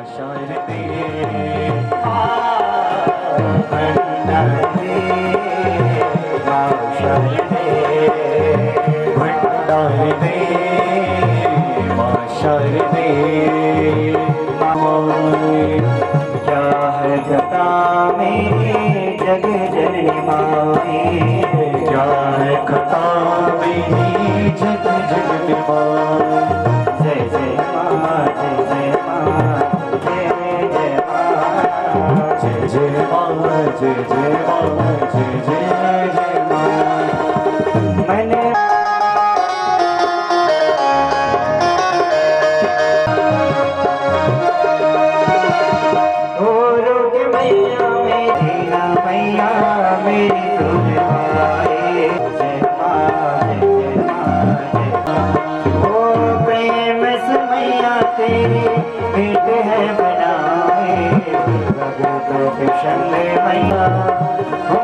शारदे भंडारे मां शारदे भंडारे मां शारदे क्या है जटा में जग जननी माई क्या है खता में जग जननी माई जय जय मां जय जय मां जय जय मां जय जय मां जय जय मां जय जय मां मैंने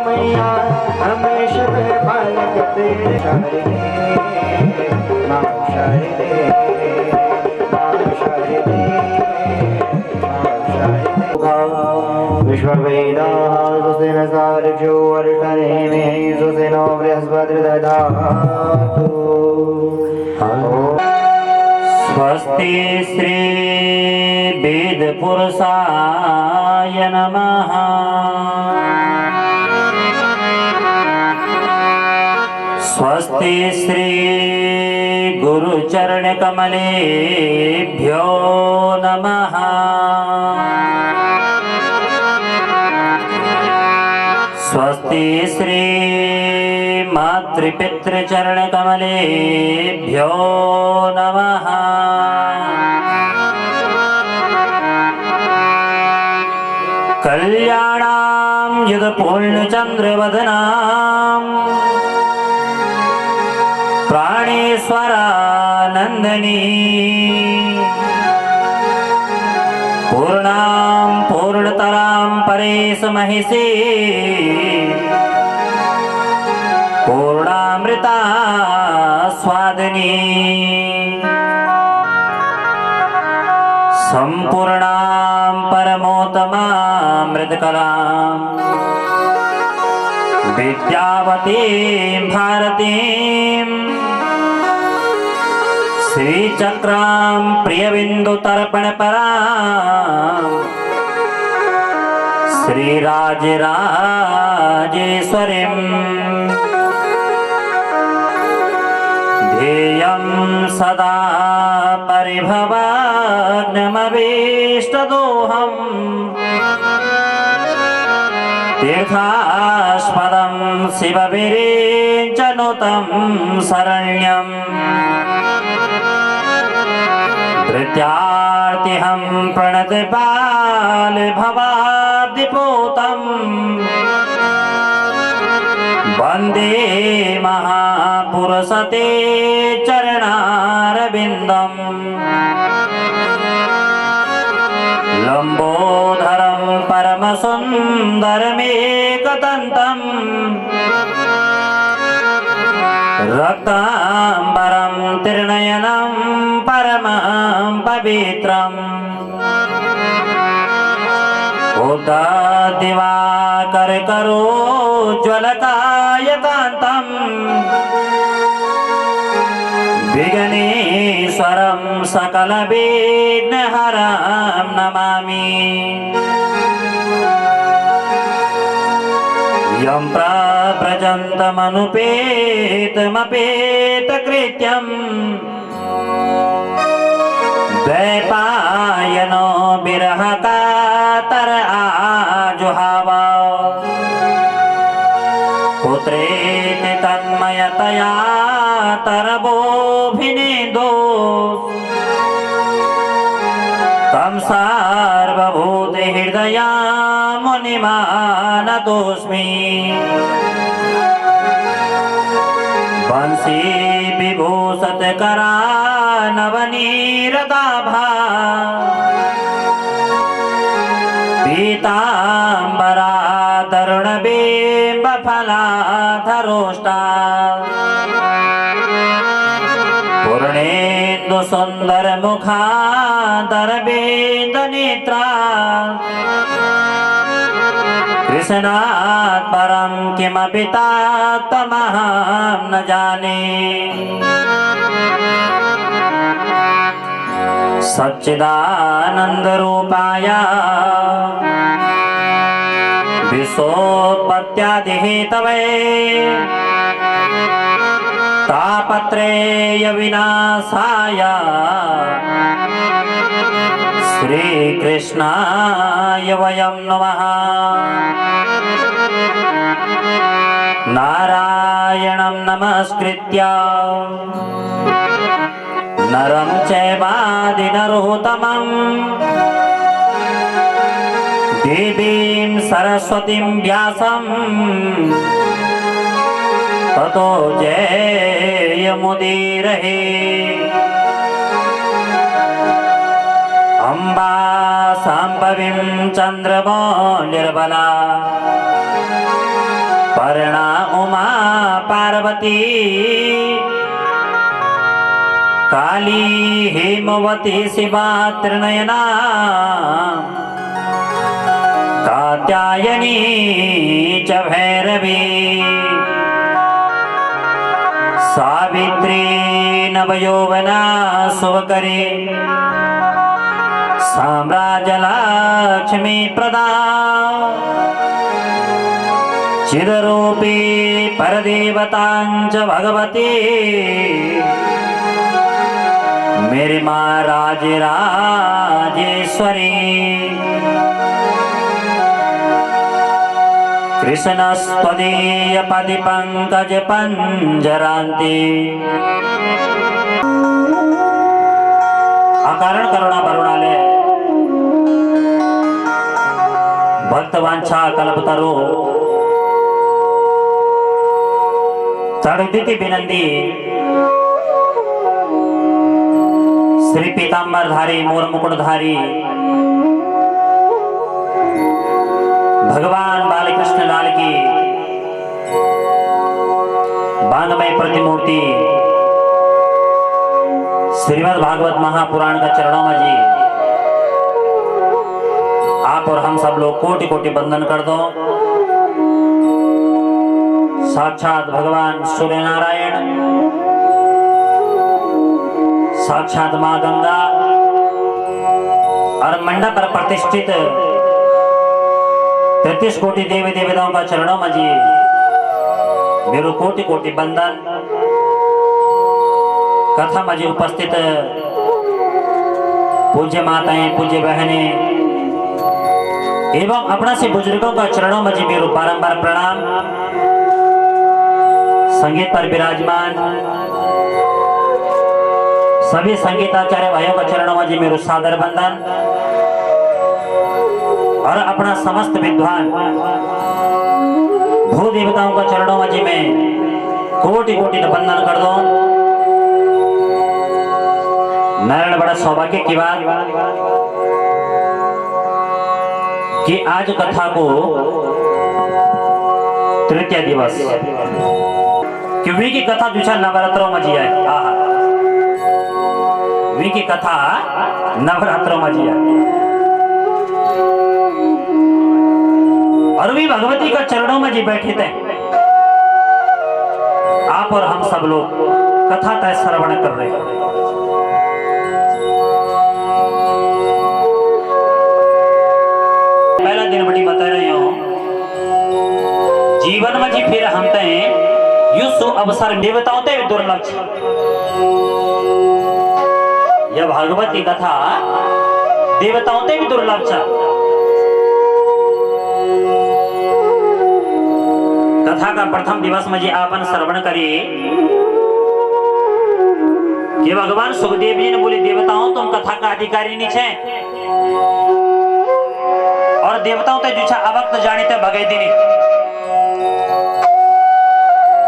मैया हमेशा बालक तेरे शारदे मां शारदे मां शारदे मां शारदे विश्ववेदाः सुसेन सार्क्ष्यो वर्षणे मे सुसेनो बृहस्पति दधातु स्वस्ति श्री वेद पुरुषाय नमः स्वस्ति श्री गुरुचरण कमलेभ्यो नमः स्वस्ति श्री मातृपितृचरण कमलेभ्यो नमः कल्याणां युग पूर्णचंद्रवदनां प्राणेश्वरानंदनी पूर्णां पूर्णतरां परेश महिषी पूर्णामृता स्वादिनी संपूर्णां परमोत्तमामृतकलां विद्यावतीं भारतीं श्रीचक्रां प्रियबिन्दुतर्पणपरां श्रीराजराजेश्वरीं ध्येयं सदा परिभवाग्नमभीष्टदोहम् तीर्थास्पदं शिवविरिञ्चनुतं शरण्यं धृत्यार्तिहं प्रणतपालभवाब्धिपूतं वन्दे महापुरुषते चरणारविन्दम् लंबोदरं परमसुन्दरमेकदन्तं रक्ताम्बरं त्रिनयनं परमं पवित्रम् उदादिवाकरकरोज्ज्वलकायकान्तं विघ्नेश्वरं सकलविघ्नहरं नमामि यं प्रव्रजन्तमनुपेतमपेतकृत्यं द्वैपायनो विरहकातर आजुहाव पुत्रेति तन्मयतया तरबोभिनेदो तं सार्वभूतहृदया मुनिमानतोऽस्मि वंशी विभूषितकरा नवनीरदाभा पीताम्बरा तरुणबिम्बफलाधरोष्टा पूर्णेन्दु सुंदर मुखादरविंद नेत्रा कृष्णात् परं किमपि तमहं न जाने सच्चिदानंद रूपाय विश्वोत्पत्त्यादि हेतवे तापत्रय विनाशाय श्रीकृष्णाय वयं नमः। नारायणं नमस्कृत्य नरं चैवादि नरोत्तमं देवीं सरस्वतीं व्यासं ततो जयमुदीरये। अम्बा शाम्भवीं चन्द्रमौलिर्बला पर्णा उमा पार्वती काली हेमवती शिवा त्रिनयना कात्यायनी च भैरवी सावित्री नवयौवना शुभकरी साम्राज्यलक्ष्मी प्रदा चिदरूपी परदेवतांच भगवती मेरी माँ राजराजेश्वरी कृष्णस्त्वदीय पदि पंकज पंजरांति अकारण करुणा बरुणालय भक्तवांछा कल्पतरो तड़ुदिति बिनंदी श्री पीतांबरधारी मोर मुकुटधारी भगवान बालकृष्ण लाल की बांगमय प्रतिमूर्ति श्रीमद् भागवत महापुराण का चरणों में जी आप और हम सब लोग कोटि कोटि बंदन कर दो। साक्षात भगवान सूर्य नारायण, साक्षात माँ गंगा और मंडप पर प्रतिष्ठित 33 कोटि देवी देवताओं का चरणों में जी मेरो कोटि कोटि बंदन। कथा में जी उपस्थित पूज्य माताएं, पूज्य बहनें एवं अपना से बुजुर्गों का चरणों में जी मेरो बारंबार प्रणाम। संगीत पर विराजमान सभी संगीताचार्य भाइयों का चरणों में जी मेरो सादर बंदन और अपना समस्त विद्वान भू देवताओं का चरणों में जी मैं कोटि कोटि बंदन कर दो। नारायण बड़ा सौभाग्य की बात कि आज कथा को तृतीय दिवस क्योंकि की कथा दूसरा नवरात्रों में जी है। वी की कथा नवरात्रों में जी है और वी भगवती का चरणों में जी बैठे थे। आप और हम सब लोग कथा का श्रवण कर रहे हैं। पहला दिन बड़ी बता रहे हो जीवन में जी फिर हम ते यु सु अवसर देवताओं ते दुर्लभ यह भागवत की कथा देवताओं ते भी दुर्लभ छ। कथा का प्रथम दिवस में जी आपन श्रवण करिए कि भगवान सुखदेव जी ने बोले देवताओं तुम कथा का अधिकारी नहीं छे और देवताओं ते जुछा अवक्त जाने ते भगे दिनी।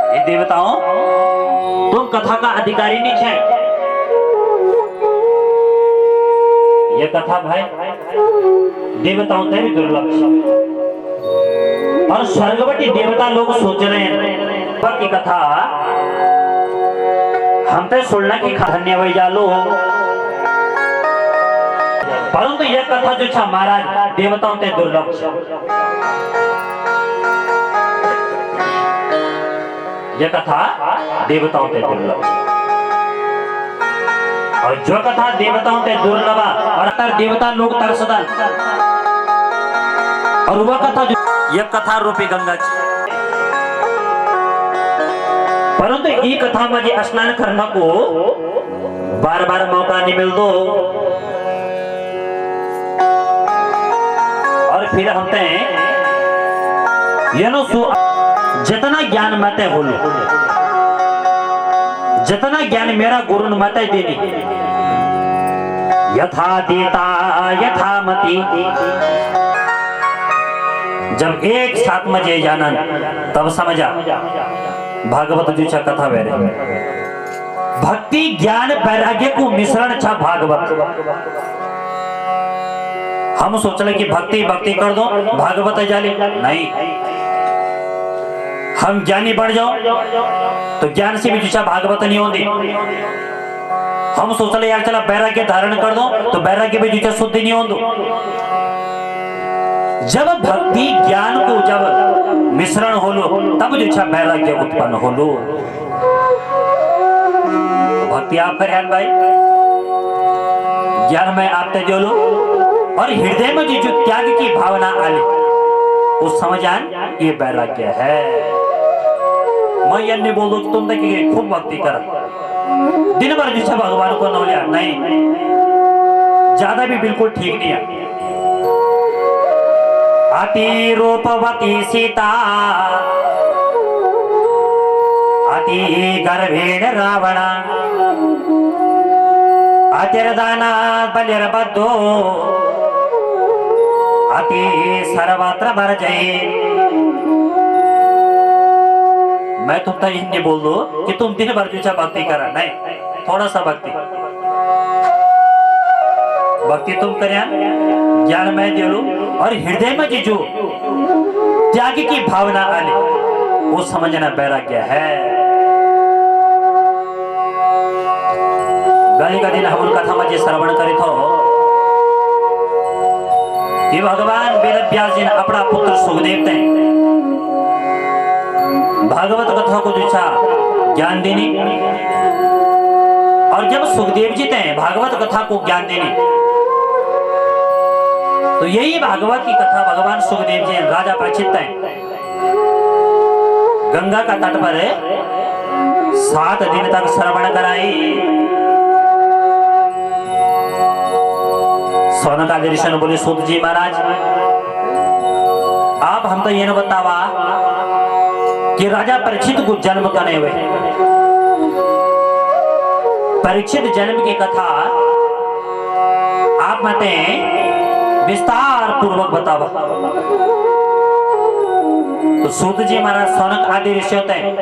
ये देवताओं तुम कथा का अधिकारी नहीं छे। ये कथा भाई देवताओं ते भी दुर्लभ और स्वर्गवती देवता लोग सोच रहे हैं की कथा हम तो सुनना की धन्य वही जालो परंतु यह कथा जो छा महाराज देवताओं ते दुर्लभ यह कथा देवताओं ते दुर्लभ और जो कथा देवताओं ते दुर्लभ और अतर देवता लोग तरसदन और वह कथा जो यह कथा रूपी गंगा छे परंतु ये कथा में स्नान करने को बार बार मौका नहीं मिल दो और फिर हम जितना ज्ञान मत बोलो जितना ज्ञान मेरा गुरु ने मत देनी यथा देता यथा मति जब एक साथ में जे जानन तब समझा भागवत जी छा कथा वेरे भक्ति ज्ञान वैराग्य को मिश्रण छा भागवत हम सोचले कि भक्ति भक्ति कर दो भागवत जाली नहीं हम ज्ञानी बढ़ जाओ तो ज्ञान से भी जुचा भागवत नहीं होती हम सोचले यार चला वैराग्य धारण कर दो तो वैराग्य भी जुचा शुद्धि नहीं होती जब भक्ति ज्ञान को जब मिश्रण होलो तब जुचा वैराग्य उत्पन्न होलो भक्ति आप करें भाई ज्ञान में आपते जो लो और हृदय में जो त्याग की भावना आले उस समझान ये वैराग्य है मैं ये नहीं बोल दो तुम देखिए खूब भक्ति कर दिन भर जिसे भगवान को न लिया नहीं ज्यादा भी बिल्कुल ठीक नहीं है अति रूपवती सीता अति गर्भेण रावण अतिरदाना बलिर्बद्धो अति सर्वत्र वर्जये मैं तुम तक नहीं बोल दो कि तुम दिन भर जो भक्ति करा नहीं थोड़ा सा भक्ति भक्ति तुम करें ज्ञान में दे लो और हृदय में जो त्याग की भावना आले वो समझना वैराग्य है गली का दिन हम कथा में श्रवण करे तो ये भगवान वेदव्यास जी ने अपना पुत्र सुखदेव थे भागवत कथा को जो ज्ञान देनी और जब सुखदेव जी थे भागवत कथा को ज्ञान देनी तो यही भागवत की कथा भगवान सुखदेव जी राजा परीक्षित थे गंगा का तट पर 7 दिन तक श्रवण कराई सोनका दर्शन बोले सूत जी महाराज आप हम तो ये न बतावा कि राजा परीक्षित को जन्म करने हुए परीक्षित जन्म की कथा आप मते विस्तार पूर्वक बतावा तो सूत जी महाराज सोनक आदि ऋषि होते हैं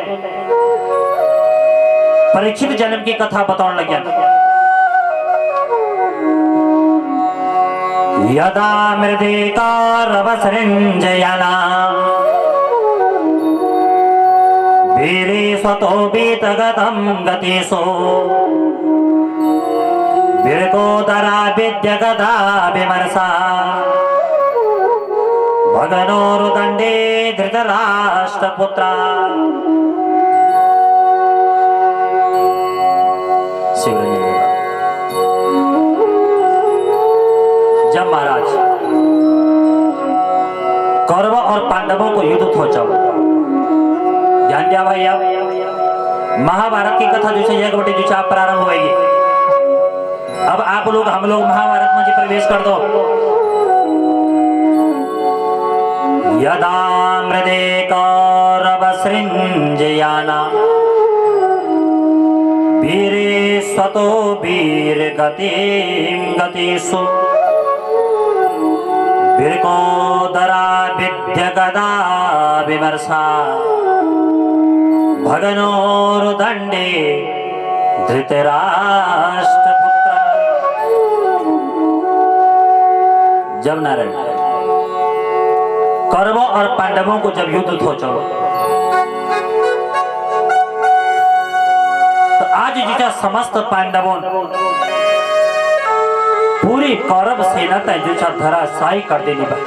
परीक्षित जन्म की कथा बताने लगे यदा मृदेकारवसृञ्जयना वीरे स्वतो बीतगतं गतिषु विरकोदरा विद्यगदा विमर्शा भगनोरुदण्डे धृतराष्ट्रपुत्रा जब महाराज कौरव और पांडवों को युद्ध हो जाओ ध्यान दिया भाई आप महाभारत की कथा जो है जो आप प्रारंभ होगी अब आप लोग हम लोग महाभारत में प्रवेश कर दो यदा मृदे कौरवसृञ्जयाना वीरे स्वतो वीर गतिषु विरकोदरा विद्यगदा विमर्शा भगनोरुदण्डे धृतराष्ट्रपुत्र जब नारायण कौरवों और पांडवों को जब युद्ध हो चलो तो आज जिच्या समस्त पांडवों पूरी कौरव सेना तय जिच्या धराशायी कर देली बा।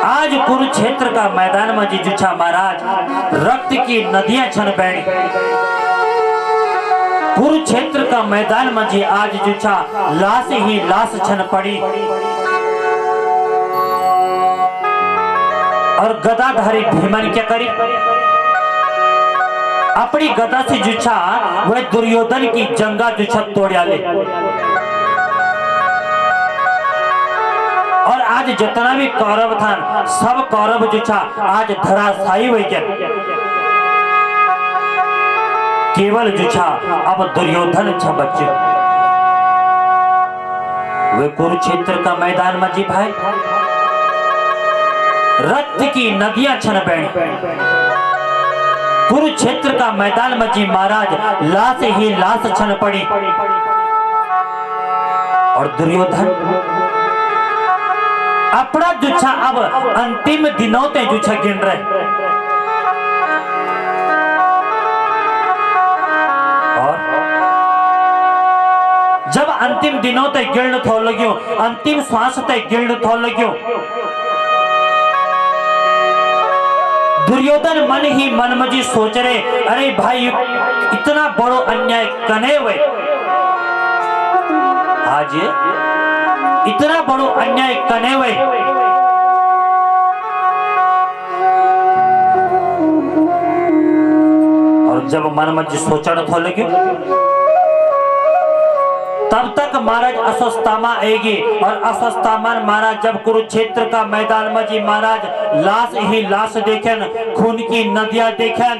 आज कुरुक्षेत्र का मैदान में जिछा महाराज रक्त की नदियां छन बहनी। कुरुक्षेत्र का मैदान में जी आज जिछा लाश ही लाश छन पड़ी और गदाधारी भीमन क्या करी अपनी गदा से जुछा वह दुर्योधन की जंगा जुछा तोड़िया ले। और आज जितना भी कौरव था सब कौरव जुछा आज धराशायी हुई गए। केवल जुछा अब दुर्योधन छ बच्चे। वे कुरुक्षेत्र का मैदान में जी भाई रक्त की नदियां छन बहनी। कुरुक्षेत्र का मैदान में जी महाराज लाश ही लाश छन पड़ी और दुर्योधन अपना जुच्छा अब अंतिम दिनों ते जुच्छा गिन रहे। और जब अंतिम दिनों ते गिन थो लग्यो अंतिम श्वास ते गिन थो लग्यो दुर्योधन मन ही मन में जी सोच रहे अरे भाई इतना बड़ो अन्याय कने हुए। आज इतना बड़ो अन्याय कने हुए। और जब मन में जी सोचने थो लगे तब तक महाराज अस्वस्थामा आएगी और अस्वस्थामा महाराज जब कुरुक्षेत्र का मैदान में जी महाराज लाश ही लाश देखें खून की नदियां देखें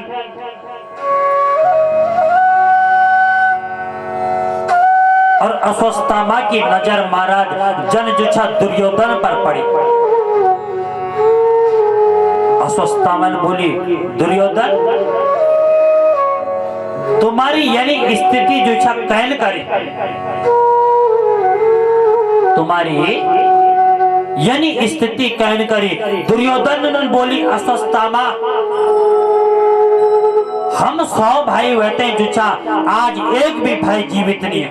और अस्वस्थामा की नजर महाराज जन जुछा दुर्योधन पर पड़ी। अस्वस्थामा बोली दुर्योधन तुम्हारी यानी स्थिति जो छा कहन करी तुम्हारी यानी स्थिति कहन करी। दुर्योधन बोली अस्वस्थामा हम 100 भाई होते हैं जुछा आज एक भी भाई जीवित नहीं है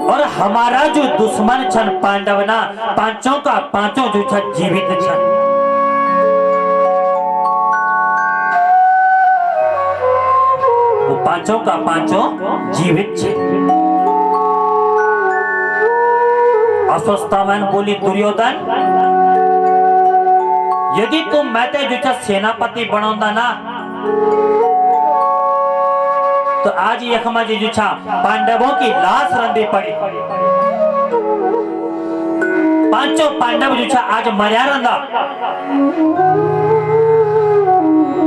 और हमारा जो दुश्मन छन पांडवना पांचों का पांचों जुछा जीवित छन। पांचों का पांचों जीवित छे। अस्वस्थामा बोली दुर्योधन यदि तुम मैं जुछा सेनापति बनोंदा ना तो आज यखमा जी जुछा पांडवों की लाश रंदी पड़ी। पांचों पांडव जुछा आज मर्या रंदा।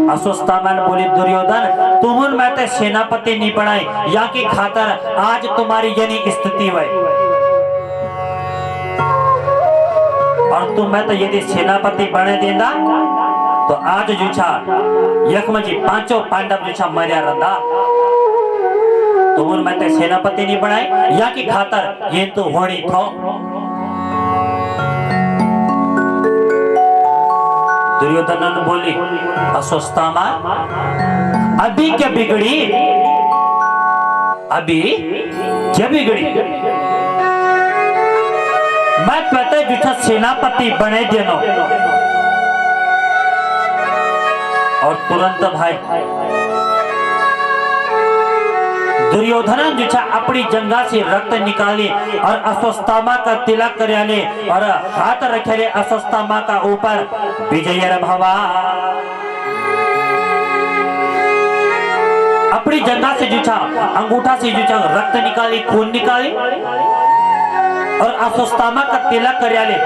अस्वस्थामा बोली दुर्योधन तुम मैं ते सेनापति नहीं बनाई या की खातर आज तुम्हारी यानी स्थिति हुई और तुम मैं तो यदि सेनापति बने देना तो आज जुछा यखम जी पांचों पांडव जुछा मर्या रंदा। तुम मैं ते सेनापति नहीं बनाई या की खातर ये तो होनी थो। दुर्योधन बोली अस्वस्थामा अभी क्या बिगड़ी अभी क्या बिगड़ी मैं पता जुछा सेनापति बने देनो। और तुरंत भाई दुर्योधन जुछा अपनी जंगा से रक्त निकाली और अस्वस्थामा का तिलक करने और हाथ रखे अस्वस्थामा का ऊपर विजय भवा। अपनी जंगा से जुछा अंगूठा से जुछा रक्त निकाली खून निकाली और अस्वस्थामा का तिलक करने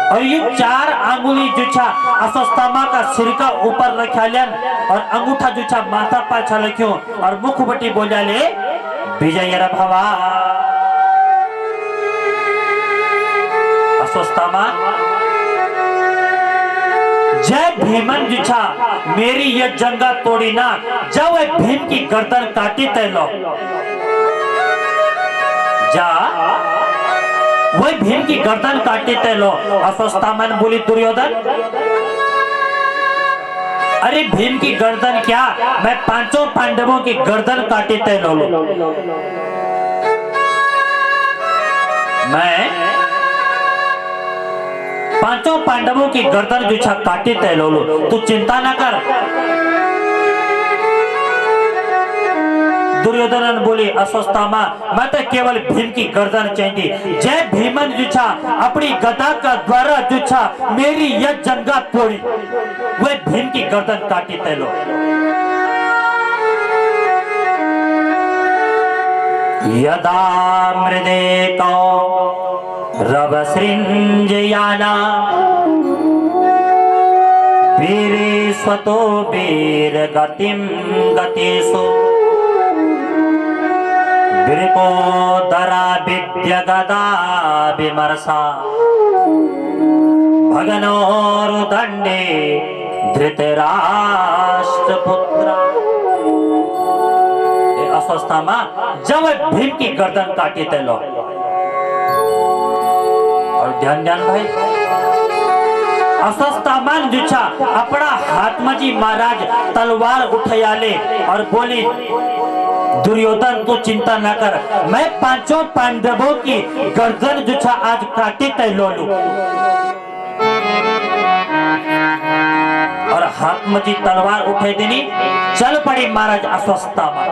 और ये 4 आंगुली जुछा अस्वस्थामा का सिर का ऊपर रखा लियन और अंगूठा जुछा माथा पर छलक्यो और मुख बटी बोला ले विजय भवा। अस्वस्थामा जय भीमन जुछा मेरी ये जंगा तोड़ी ना जब वह भीम की गर्दन काटी तय लो जा वही भीम की गर्दन काटे तय लो। अस्वस्थामा बोली दुर्योधन अरे भीम की गर्दन क्या, मैं पांचों पांडवों की गर्दन काटे तय लो। मैं पांचों पांडवों की गर्दन जो काटे तय लो, तू चिंता ना कर। दुर्योधन बोले अश्वत्थामा, मैं तो केवल भीम की गर्दन चाहिए। जय भीमन जुछा अपनी गदा का द्वारा जुछा मेरी यह जंगा तोड़ी, वे भीम की गर्दन काटी तैलो। यदा मृदे को रव सृंजयाना वीरे स्वतो वीर गतिम गतेषु विरिपो दरा विद्य गदा विमर्शा भगनोरुदंडे धृतराष्ट्र पुत्र। अश्वत्थामा जब भीम की गर्दन काटी तैलो, और ध्यान भाई, अश्वत्थामा जुछा अपना हाथ में जी महाराज तलवार उठयाले और बोली दुर्योधन तू चिंता ना कर, मैं पांचों पांडवों की गर्दन जुछा आज काटे तय लो लू। और हाथ में जी तलवार उठे देनी, चल पड़ी महाराज अश्वत्थामा।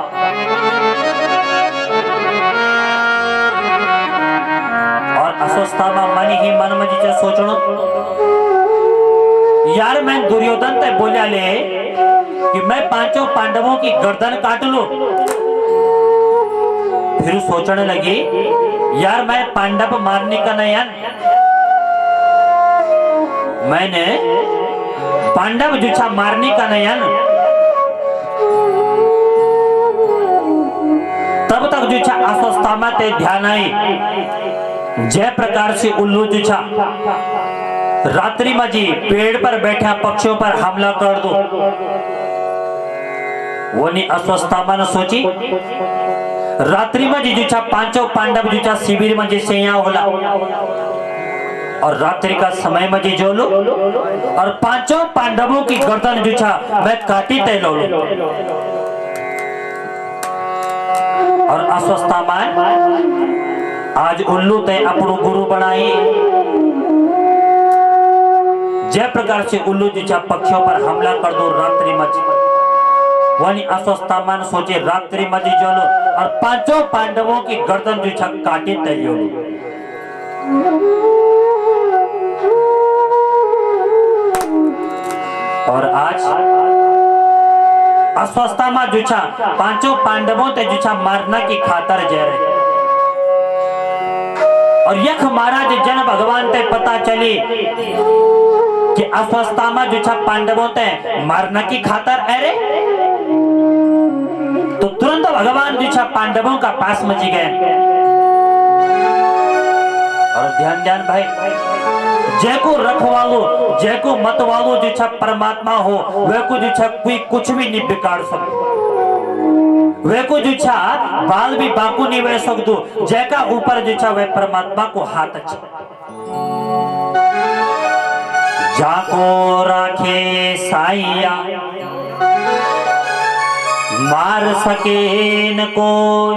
और अश्वत्थामा मन ही मन में जी सोचनो, यार मैं दुर्योधन ते बोलिया ले कि मैं पांचों पांडवों की गर्दन काट लू। फिर सोचने लगी, यार मैं पांडव मारने का नहीं, मैंने पांडव जुछा मारने का नहीं। तब तक जुछा अश्वत्थामा ते ध्यान आई, जय प्रकार से उल्लू जुछा रात्रि में जी पेड़ पर बैठा पक्षियों पर हमला कर दो। वो नहीं अश्वत्थामा ने सोची, रात्रि में जी जुछा पांचों पांडव जुछा शिविर में जी सेया होला, और रात्रि का समय में जी जो लो और पांचों पांडवों की गर्दन जुछा मैं काटी तय लो। और अश्वत्थामा आज उल्लू तय अपनो गुरु बनाई। जय प्रकार से उल्लू जुछा पक्षियों पर हमला कर दो रात्रि में। वही अश्वत्थामा ने सोचे रात्रि में जो लो और पांचों पांडवों की गर्दन जुछा काटे तय लो। और आज अश्वत्थामा जुछा पांचों पांडवों ते जुछा मारना की खातर जा रहे। और यख महाराज जन भगवान ते पता चली कि अश्वत्थामा जुछा पांडवों ते मारना की खातर अरे, तो तुरंत भगवान जुछा पांडवों का पास में जी गए। और ध्यान भाई, जय को रखवालो जय को मत वालो जुछा परमात्मा हो, वे को जुछा कोई कुछ भी नहीं बिगाड़ सकते। वे को जुछा बाल भी बाकू नहीं वे सकते, जय का ऊपर जुछा वे परमात्मा को हाथ अच्छा। जाको राखे साइया मार सके न कोई,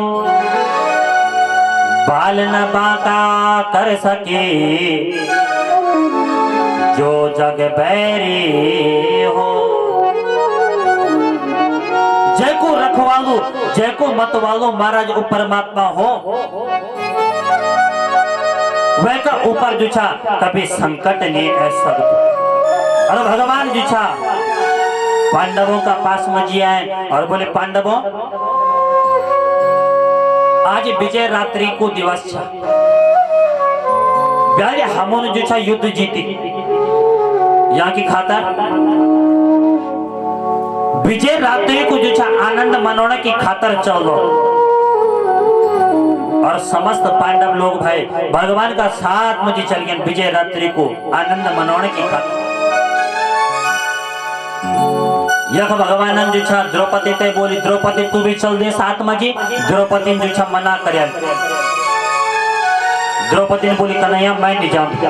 बाल न बाका कर सके जो जग बैरी हो। जय को रखवालो जय को मत वालो महाराज वो परमात्मा हो, वह का ऊपर जुछा कभी संकट नहीं है सकता। और भगवान जुछा पांडवों का पास में जी आए और बोले पांडवों आज विजय रात्रि को दिवस छा, प्यारे हमों जुछा युद्ध जीती यहाँ की खातर विजय रात्रि को जुछा आनंद मनाने की खातर चलो। और समस्त पांडव लोग भाई भगवान का साथ में जी चल गए विजय रात्रि को आनंद मनाने की खातिर। यह भगवान जुछा द्रौपदी ते बोली द्रौपदी तू भी चल दे साथ में जी। द्रौपदी ने जुछा मना कर, द्रौपदी ने बोली कन्हैया मैं नहीं जाऊंगा,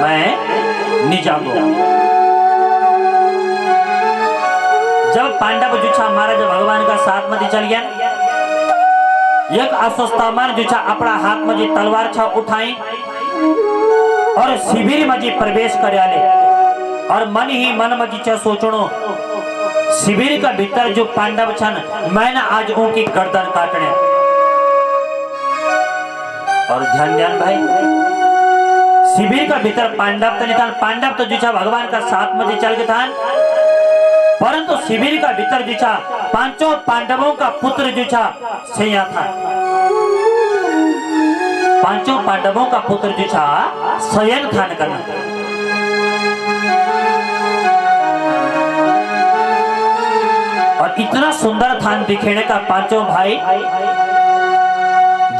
मैं नहीं जाऊंगा। जब पांडव जो छा महाराज भगवान का साथ में चल गया, एक अस्वस्थामान जो छा अपना हाथ में जी तलवार छा उठाई और शिविर में जी प्रवेश कर आले और मन ही मन में जी छा सोचणो शिविर का भीतर जो पांडव छन मैंने आज उनकी गर्दन काटने। और ध्यान भाई, शिविर का भीतर पांडव तो नहीं था, पांडव तो जो छा भगवान का साथ में चल गया था, परंतु शिविर का भीतर जो छा पांचों पांडवों का पुत्र जो छा सैया था। पांचों पांडवों का पुत्र जो छा शयन खान करना। और इतना सुंदर थान दिखेने का पांचों भाई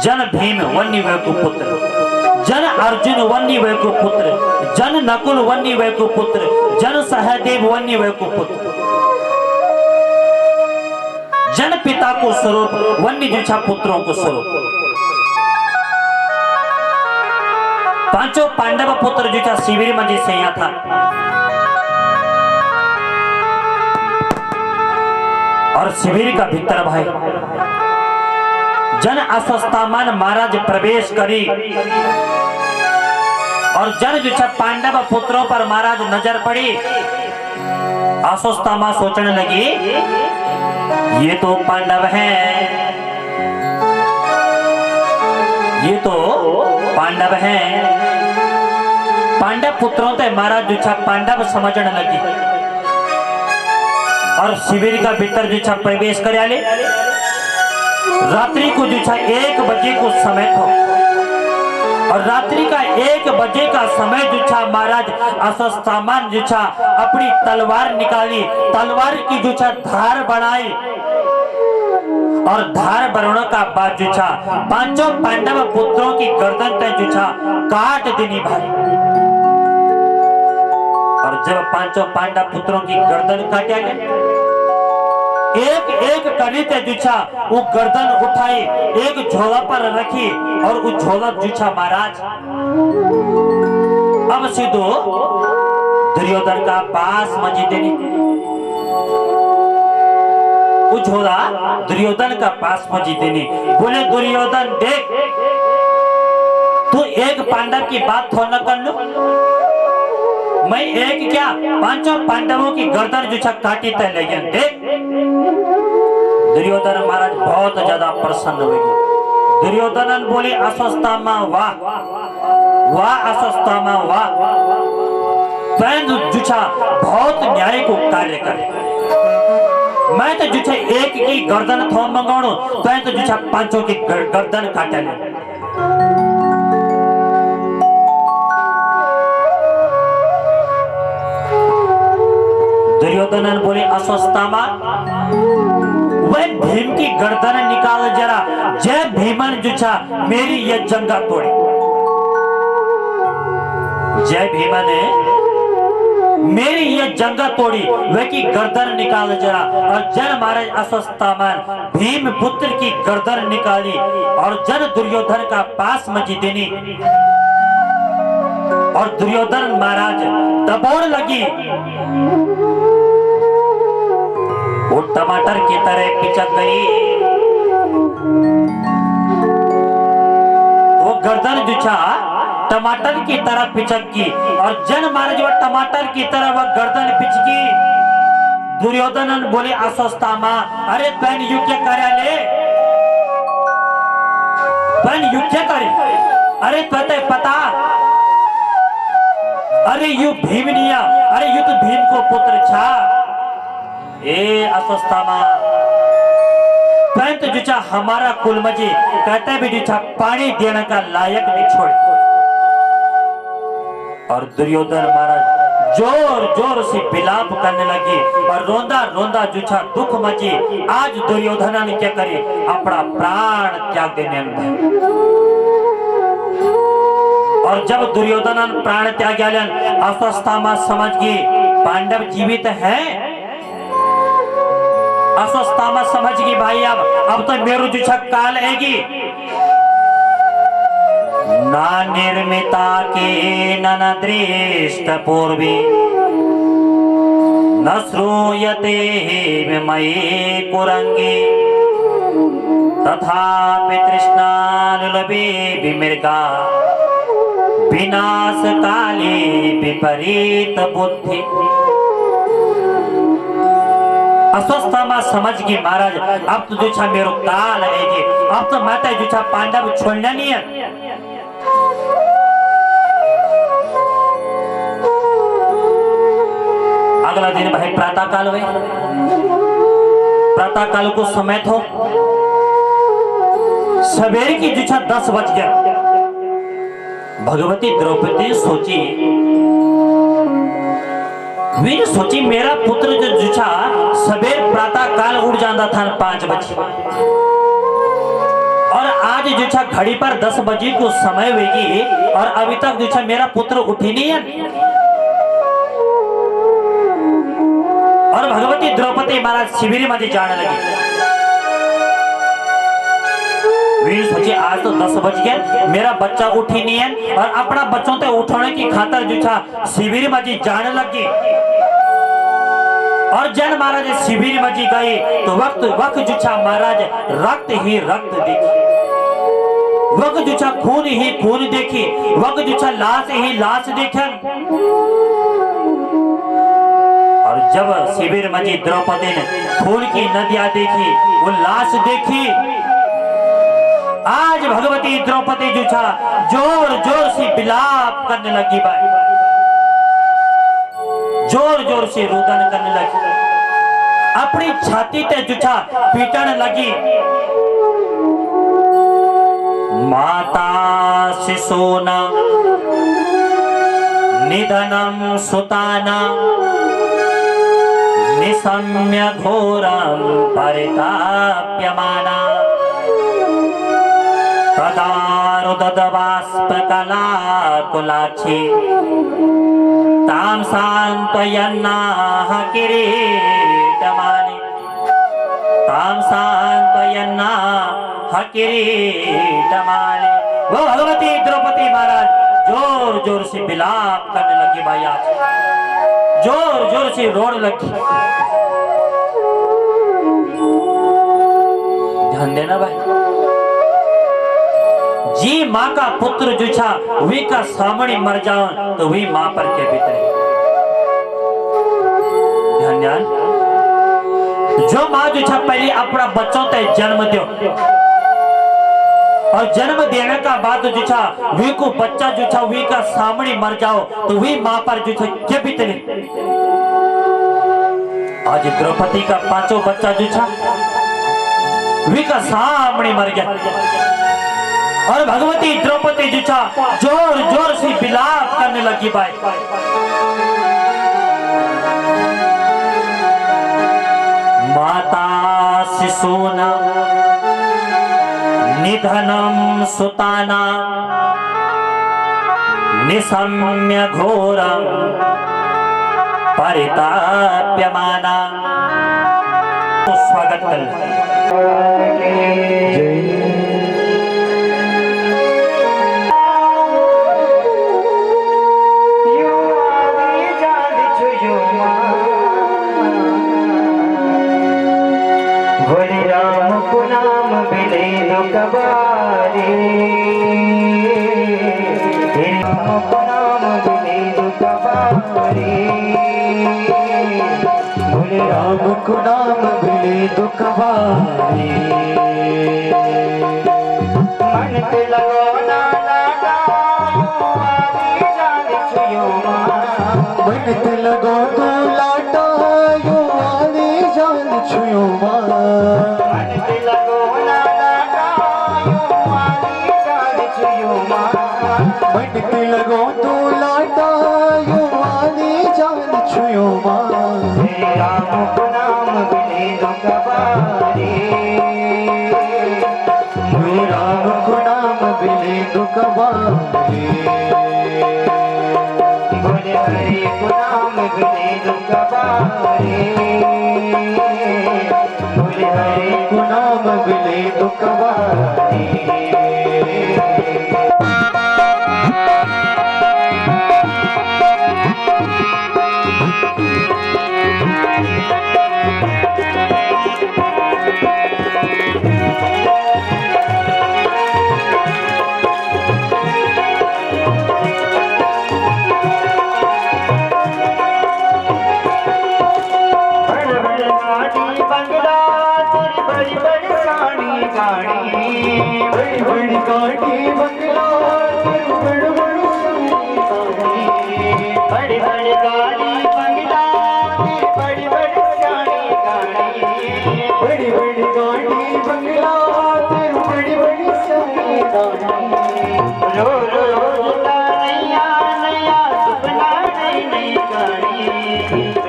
जन भीम वन्नीवेव को पुत्र, जन अर्जुन वन्नीवेव को पुत्र, जन नकुल वन्नीवेव को पुत्र, जन सहदेव वन्नीवेव को पुत्र, जन पिता को स्वरूप वन्य जो छा पुत्रों को स्वरूप। पांचों पांडव पुत्र जो छा शिविर में जी सैया था। और शिविर का भीतर भाई जन अस्वस्थामान महाराज प्रवेश करी और जन जो छा पांडव पुत्रों पर महाराज नजर पड़ी। अस्वस्थामा सोचने लगी ये तो पांडव हैं, ये तो पांडव हैं। पांडव पुत्रों ते महाराज जो छा पांडव समझने लगी और शिविर का भीतर जो छा प्रवेश कर आले। रात्रि को जो छा 1 बजे को समय था और रात्रि का 1 बजे का समय जो छा महाराज अस्वस्थामान जो छा अपनी तलवार निकाली, तलवार की जो छा धार बनाई और धार बनाने का बाद जो छा पांचों पांडव पुत्रों की गर्दन तक जो छा काट देनी भाई। और जब पांचों पांडव पुत्रों की गर्दन काटा गया, एक एक कड़ी ते जुछा वो गर्दन उठाई, एक झोला पर रखी और वो झोला जुछा महाराज अब सीधो दुर्योधन का पास मजी देनी। वो झोला दुर्योधन का पास मजी देनी। बोले दुर्योधन देख, तू एक पांडव की बात थोड़ा न कर लो, मैं एक क्या पांचों पांडवों की गर्दन जो छा काटी तय ले गया। देख दुर्योधन महाराज बहुत ज्यादा प्रसन्न हो गए। दुर्योधन बोले अस्वस्थामा वाह वाह, अस्वस्थामा वाह, जो छा बहुत न्याय को कार्य करे। मैं तो जो छा एक की गर्दन थो मंगाणो, तो जो छा पांचों की गर्दन काटे ले। दुर्योधन बोले अस्वस्थामा वह भीम की गर्दन निकाल जरा, जय भीमन जो छा मेरी ये जंगा तोड़े। जय भीमन मेरी ये जंगा तोड़ी, वह की गर्दन निकाल जरा। और जन महाराज अस्वस्थामान भीम पुत्र की गर्दन निकाली और जन दुर्योधन का पास मजी देनी। और दुर्योधन महाराज दबोड़ लगी, वो टमाटर की तरह पिचक गई। वो गर्दन जो छा टमाटर की तरह पिचक गई और जन महाराज वो टमाटर की तरह वह गर्दन पिचकी। दुर्योधन बोले अस्वस्थामा, अरे बहन यू क्या करे ले, बहन यू क्या करे, अरे तुझे पता, अरे यू भीम निया, अरे यू तो भीम को पुत्र छा। ए अस्वस्थामा पैंत जो छा हमारा कुल मजी कहते भी जो छा पानी देने का लायक नहीं छोड़। और दुर्योधन महाराज जोर जोर से विलाप करने लगी और रोंदा रोंदा जो छा दुख मची। आज दुर्योधन ने क्या करे, अपना प्राण त्याग देने में। और जब दुर्योधन प्राण त्याग अस्वस्थामा समझ गई पांडव जीवित हैं। अस्वस्थामा समझ गई भाई अब तो मेरू जो काल आएगी। ना निर्मिता के नन दृष्ट पूर्वी न श्रूयते मयि कुरंगे तथापि तृष्णानुलभे विमृगा विनाश काले विपरीत बुद्धि। अस्वस्थ में समझ गई महाराज अब तो जो छा मेरो काल है जी, अब तो माता जो छा पांडव छोड़ना नहीं है। अगला दिन भाई प्रातः काल हुए, प्रातः काल को समय थो सवेरे की जो छा 10 बज गया। भगवती द्रौपदी सोची, वीर सोची मेरा पुत्र जो जुछा सवेर प्रातः काल उड़ जाता था 5 बजे और आज जुछा घड़ी पर 10 बजे को समय हुएगी और अभी तक जुछा मेरा पुत्र उठी नहीं है। और भगवती द्रौपदी महाराज शिविर में जाने लगी। वीर सोचे आज तो 10 बज गए, मेरा बच्चा उठी नहीं है और अपना बच्चों से उठाने की खातर जो था शिविर में जाने लगी। और जन महाराज शिविर में गए तो वक्त वक्त जो था महाराज रक्त ही रक्त देखी, वक्त जो था खून ही खून देखी, वक्त जो था लाश ही लाश देखे। और जब शिविर में द्रौपदी ने खून की नदियां देखी, वो लाश देखी, आज भगवती द्रौपदी जो था जोर जोर से विलाप करने लगी भाई, जोर जोर से रुदन करने लगी, अपनी छाती पे जो था पीटने लगी। माता शिशोना निधनम सुताना निशम्य घोरम परिताप्यमाना तदारुदबाष्पकला कुलाक्षी तां सान्त्वयन्नाह किरीटमानि, तां सान्त्वयन्नाह किरीटमानि। वो भगवती द्रौपदी महाराज जोर जोर से विलाप करने लगी भाई, आज जोर जोर से रोने लगी। ध्यान देना भाई, जी माँ का पुत्र जो छा वी का सामने मर जाओ तो वी माँ पर के बीतरे। ध्यान ध्यान, जो माँ जो छा पहले अपना बच्चों ते जन्म दो और जन्म देने का बाद जो छा वी को बच्चा जो छा वी का सामने मर जाओ तो वी माँ पर जो छा के बीतरे। आज द्रौपदी का 5वां बच्चा जो छा वी का सामने मर गया और भगवती द्रौपदी जो छा जोर जोर से विलाप करने लगी भाई। माता शिशूना निधनम सुताना निशम्य घोरम परिताप्यमाना। स्वागत कर राम को नाम मिले दुख भारी, मन पे लगो ना लाटाओ आदि जान छुयो मां, मन पे लगो तो लाटाओ आदि जान छुयो मां, मन पे लगो ना लाटाओ आदि जान छुयो मां, मन पे लगो तो लाटाओ आदि जान छुयो मां। राम को नाम बिने दुख भारी, राम को नाम बिने दुख भारी, बोले हरि को नाम बिने दुख भारी, बोले हरि को नाम बिने दुख भारी। बड़ी बड़ी गाड़ी बंगला बड़ बड़ बड़ी बड़ी गाड़ी बंगला बड़ी बड़ी जानी गाड़ी बड़ी बड़ी गाड़ी बंगला बड़ी बड़ी सारी गाड़ी रो रो रोता नैया नैया सपना नई नई गाड़ी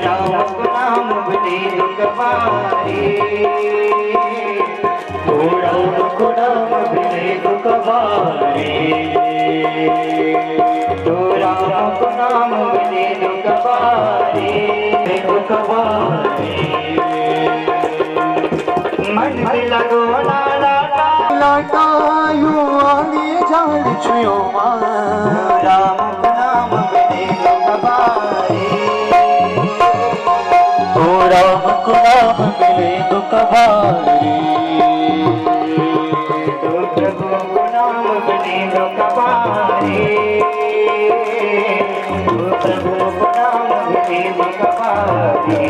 राम को नाम बदे दुखवारी राम को नाम बिने दुखवारी राम को नाम बदे दुखवारी मन में लगो ना लाटा लाटा यू आने जान छुयो राम को नाम बदे दुखवारी राम को नाम मिले दुखवारी प्रभु को नाम बदे दुखवारी प्रभु को नाम बदे दुखवारी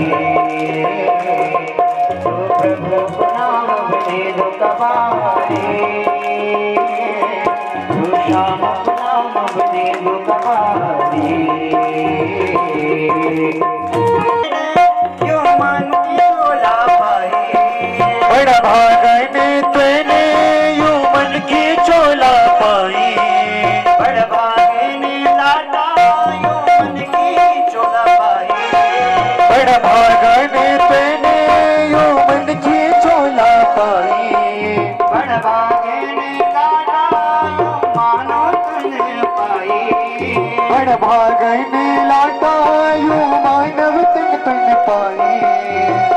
प्रभु को नाम बदे दुखवारी श्याम को नाम बदे दुखवारी क्यों मन क्यों ला पाए बड़ा भागने तेने यू मन की चोला पाई बड़ भागने लाटा यो मन की चोला पाई बड़ा भागने तेने यू मन की चोला पाई बड़ भागने लाटा यो मानो तन पाई बड़ भागने लाटा यू मानव तन पाई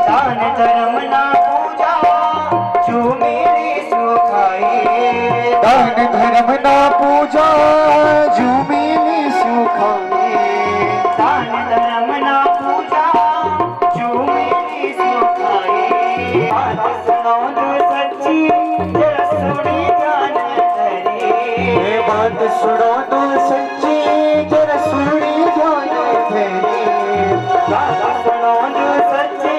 दान धर्म ना पूजा जो मेरी सुखाई दान धर्म ना पूजा जू मिली सुखाई दान धर्म ना पूजा जो मेरी सुखाई बात सुनो जो सच्ची जरा सुनी जान धरी ये बात सुनो तो सच्ची जरा सुनी जाने तेरी बात सुनो जो सच्ची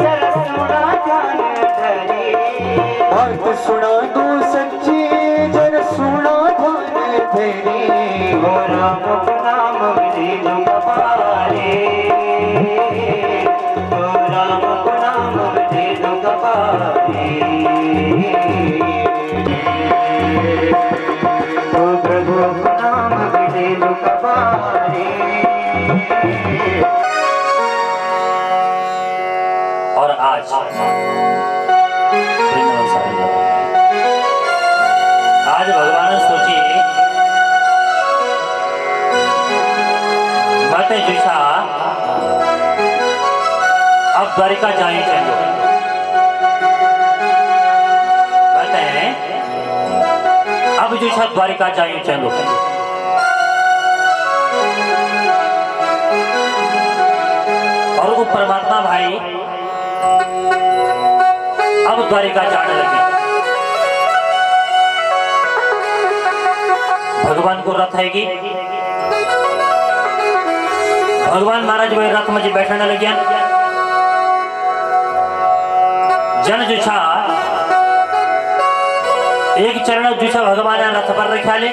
जरा सुना जान धरी बात सुना तो सच्ची जरा सुना जाने तेरी हो राम को नाम बदे दुखवारी हो राम को नाम बदे दुखवारी हो प्रभु को नाम बदे दुखवारी और आज आज भगवान सोची माते जैसा अब द्वारिका जाए चलो कहते हैं अब जैसा द्वारिका जाए चलो और वो परमात्मा भाई अब द्वारिका जाने लगे। भगवान को रथ है कि भगवान महाराज वही रथ में बैठने लगे जन जुछा एक चरण जुछा भगवान रथ पर रखा ले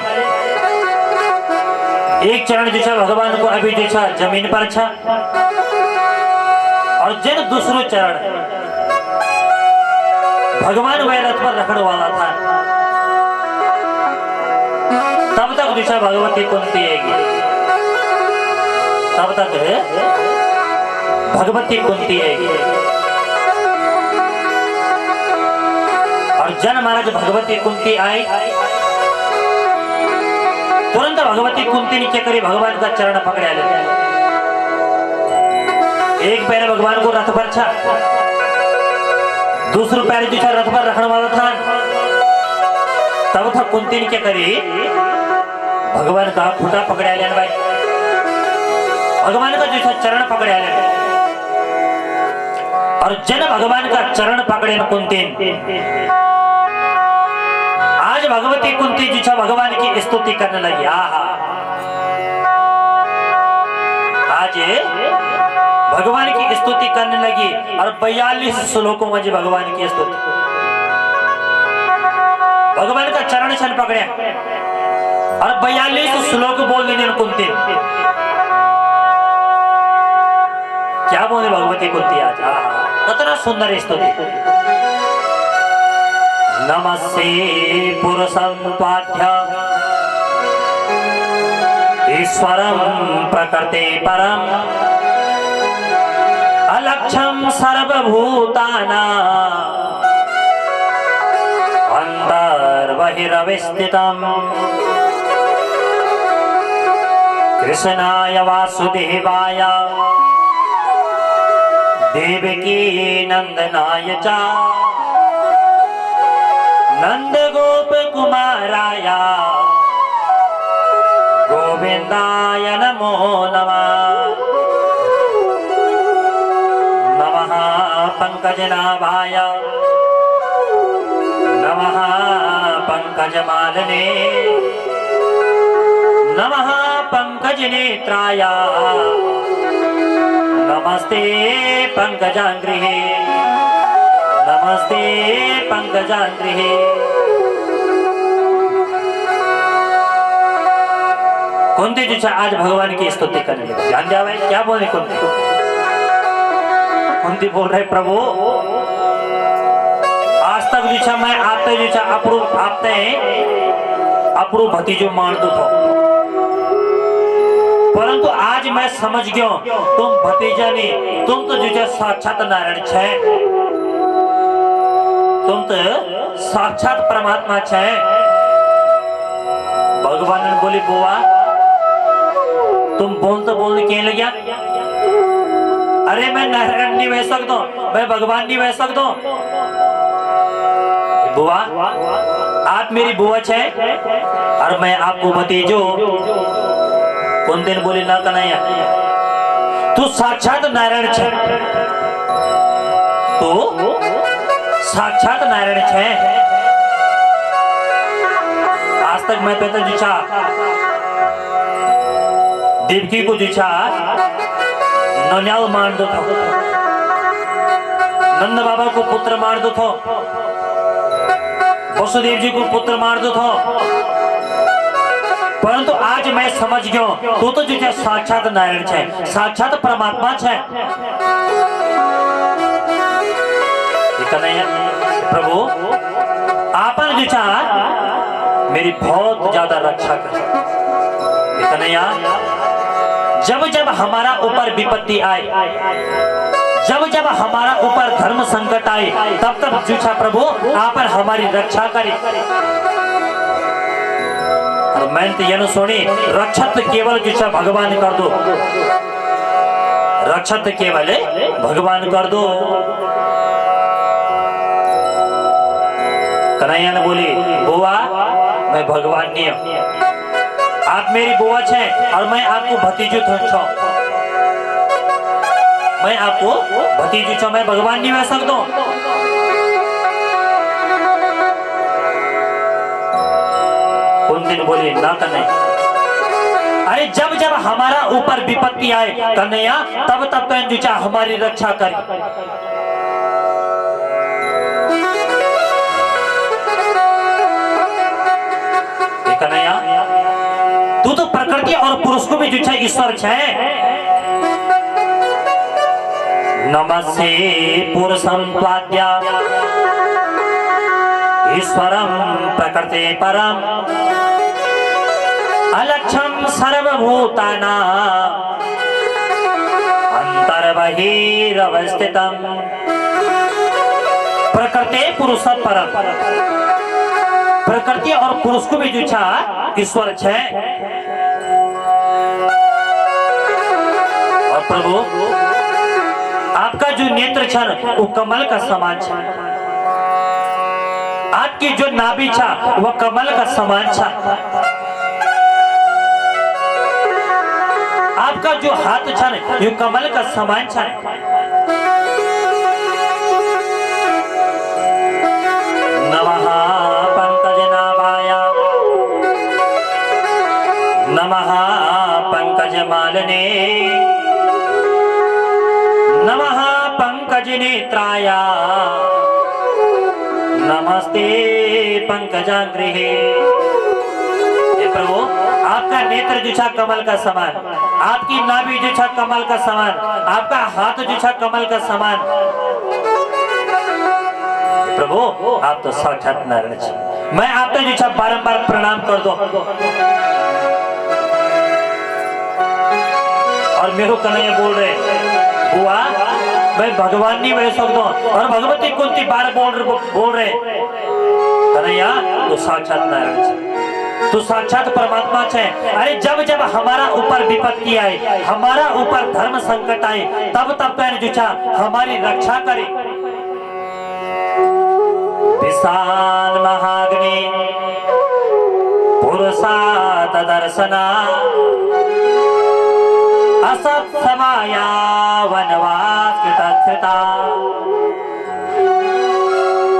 एक चरण जुछा भगवान को अभी जुछा जमीन पर छा और जन दूसरो चरण भगवान वह रथ पर रखने वाला था तब तक दिशा भगवती कुंती आएगी तब तक भगवती कुंती आएगी और जन महाराज भगवती कुंती आई तुरंत भगवती कुंती नीचे करी भगवान का चरण पकड़ा ले एक पैर भगवान को रथ पर छा दूसरे पैर जो रथ पर रखने वाला था तब था कुंती ने क्या करी भगवान का खूटा पकड़ा लिया भाई भगवान का जो चरण पकड़ा लिया और जन भगवान का चरण पकड़े न कुंती आज भगवती कुंती जो छा भगवान की स्तुति करने लगी आहा आज भगवान की स्तुति करने लगी और 42 श्लोकों में भगवान की स्तुति भगवान का चरण छन पकड़े और 42 श्लोक बोल देने कुंती। क्या बोले भगवती कुंती आज, कितना सुंदर स्तुति। नमस्ते पुरुषं त्वाभ्य ईश्वरं प्रकृते परम अलक्ष्यं सर्वभूतानां अंतर्बहिरवस्थितं कृष्णाय वासुदेवाय देवकी नंदनाय च नंद गोप कुमाराय गोविंदाय नमो नमः। नमः पंकजनाभाय नमः पंकजमालने नमः पंकजनेत्राय नमस्ते पंकजांग्रिहे नमस्ते पंकजांग्रिहे। कुंती जो आज भगवान की स्तुति करने लगी। ध्यान दिया भाई, क्या बोले कुंती? कुंती बोल रहे प्रभु आज तक जो मैं आपते जो अपरू भतीजो मान दो तो, परंतु आज मैं समझ गयो तुम भतीजा नहीं, तुम तो जो साक्षात नारायण छे, तुम तो साक्षात परमात्मा छे। भगवान ने बोली बुआ तुम बोलने क्या लग गया? अरे मैं नारायण नहीं बह सकता, मैं भगवान नहीं बह सकता। बुआ आप मेरी बुआ छे और मैं आपको भतीजो। कौन दिन बोली ना कन्हैया तू साक्षात नारायण छे, तू साक्षात नारायण छे। आज तक मैं तो जिछा देवकी को जिछा नन्याल मान दो था, नंद बाबा को पुत्र मार दो था, वसुदेव जी को पुत्र मार दो था, परंतु आज मैं समझ गयो तू तो जो साक्षात नारायण छे, साक्षात परमात्मा छे। प्रभु आपन जो मेरी बहुत ज्यादा रक्षा कर। कन्हैया जब जब हमारा ऊपर विपत्ति आए, जब जब हमारा ऊपर धर्म संकट आए, तब तब जूझा प्रभु आप हमारी रक्षा करे। और मैं तो ये सुनी रक्षत केवल जूझा भगवान कर दो, रक्षत केवल भगवान कर दो। कन्हैया ने बोली बुआ मैं भगवान नहीं हूं, आप मेरी बुआ छे और मैं आपको भतीजो छो, मैं आपको भतीजो छो, मैं भगवान नहीं बह सकता। उन दिन बोले ना कन्हैया, अरे जब जब हमारा ऊपर विपत्ति आए कन्हैया तब तब तो जो हमारी रक्षा करे। कन्हैया तू तो प्रकृति और पुरुष को भी जो है ईश्वर है। नमस्ते पुरुषं त्वाद्या ईश्वरं प्रकृते परम अलक्ष्यं सर्वभूतानां अंतर्बहिरवस्थितं प्रकृते पुरुष परम। प्रकृति और पुरुष को भी जो ईश्वर है। और प्रभु आपका जो नेत्र छन वो कमल का समान छा, आपकी जो नाभि छा वह कमल का समान छा, आपका जो हाथ छन ये कमल का समान छा। नमः पंकजनाभाय नमः पंकजमालने नमः पंकजनेत्राय नमस्ते पंकजाग्रहे। हे प्रभु, आपका नेत्र जो छा कमल का समान, आपकी नाभि जो छा कमल का समान, आपका हाथ जो छा कमल का समान। प्रभु, आप तो साक्षात नारायण छी। मैं आपका जो छा बारंबार प्रणाम कर दो और मेरे कन्हैया बोल रहे, बुआ मैं भगवान नहीं बह सकता, और भगवती कुंती बार बोल रहे कन्हैया तो साक्षात नारायण छे, तो साक्षात परमात्मा छे। अरे जब जब हमारा ऊपर विपत्ति आए, हमारा ऊपर धर्म संकट आए, तब तब पैर जुछा हमारी रक्षा करे। विशाल महाग्नि पुरुषात दर्शना, असत समाया वनवास कृतस्थिता,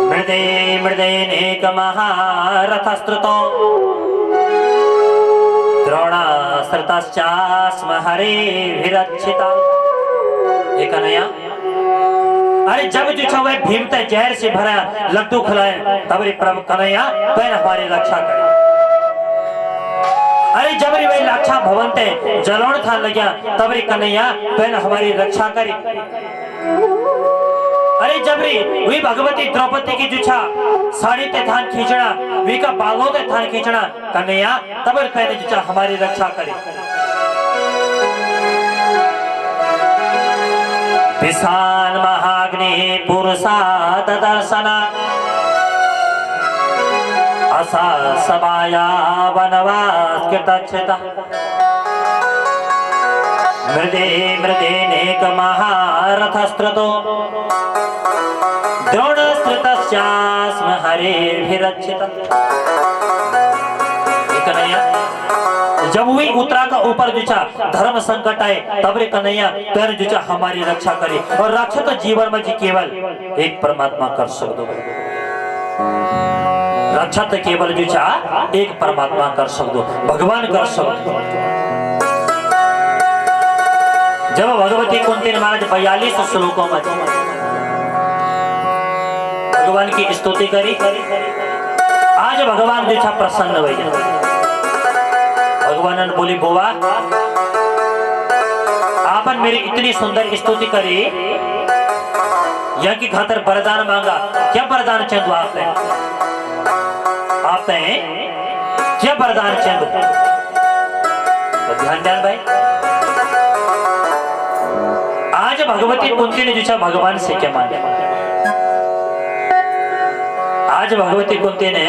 मृदे मृदेनेक महारथस्तृतो, द्रोणास्त्रतश्चास्म हरेभिरक्षिता। ये कन्हैया, अरे जब जो छवे भीम ते जहर से भरा लड्डू खिलाए, तब रे प्रभु कन्हैया पैन हमारी रक्षा करे। अरे जब रे वे रक्षा भवन ते जलोण था लग्या, तब रे कन्हैया पैन हमारी रक्षा करे। अरे जब रे वी भगवती द्रौपदी की जुछा साड़ी ते थान खींचना, वी का बालों ते थान खींचना, कन्हैया तब रे पैन जुछा हमारी रक्षा करे। विशाल महाग्नि पुरुषात दर्शना, असा समाया वनवास कृतच्छिता, मृदे मृदेनेक महारथस्त्रतो, द्रोणस्त्रतश्चास्म हरेभिरक्षिता। कन्हैया जब हुई उत्तरा का ऊपर जुचा धर्म संकट आए, तब रे कन्हैया पैर जुचा हमारी रक्षा करे। और रक्षा तो जीवन में जी केवल एक परमात्मा कर सकते, रक्षा तो केवल जुचा एक परमात्मा कर सकते, भगवान कर सकते। जब भगवती कुंती महाराज 42 श्लोकों में भगवान की स्तुति करी, आज भगवान जुचा प्रसन्न हुए। भगवान ने बोली, बुआ आपन मेरी इतनी सुंदर स्तुति करी, यहाँ की खातर वरदान मांगा, क्या वरदान चाहते आपने? आपने क्या वरदान चाहते? तो ध्यान दें भाई, आज भगवती कुंती ने जो भगवान से क्या मांगा? आज भगवती कुंती ने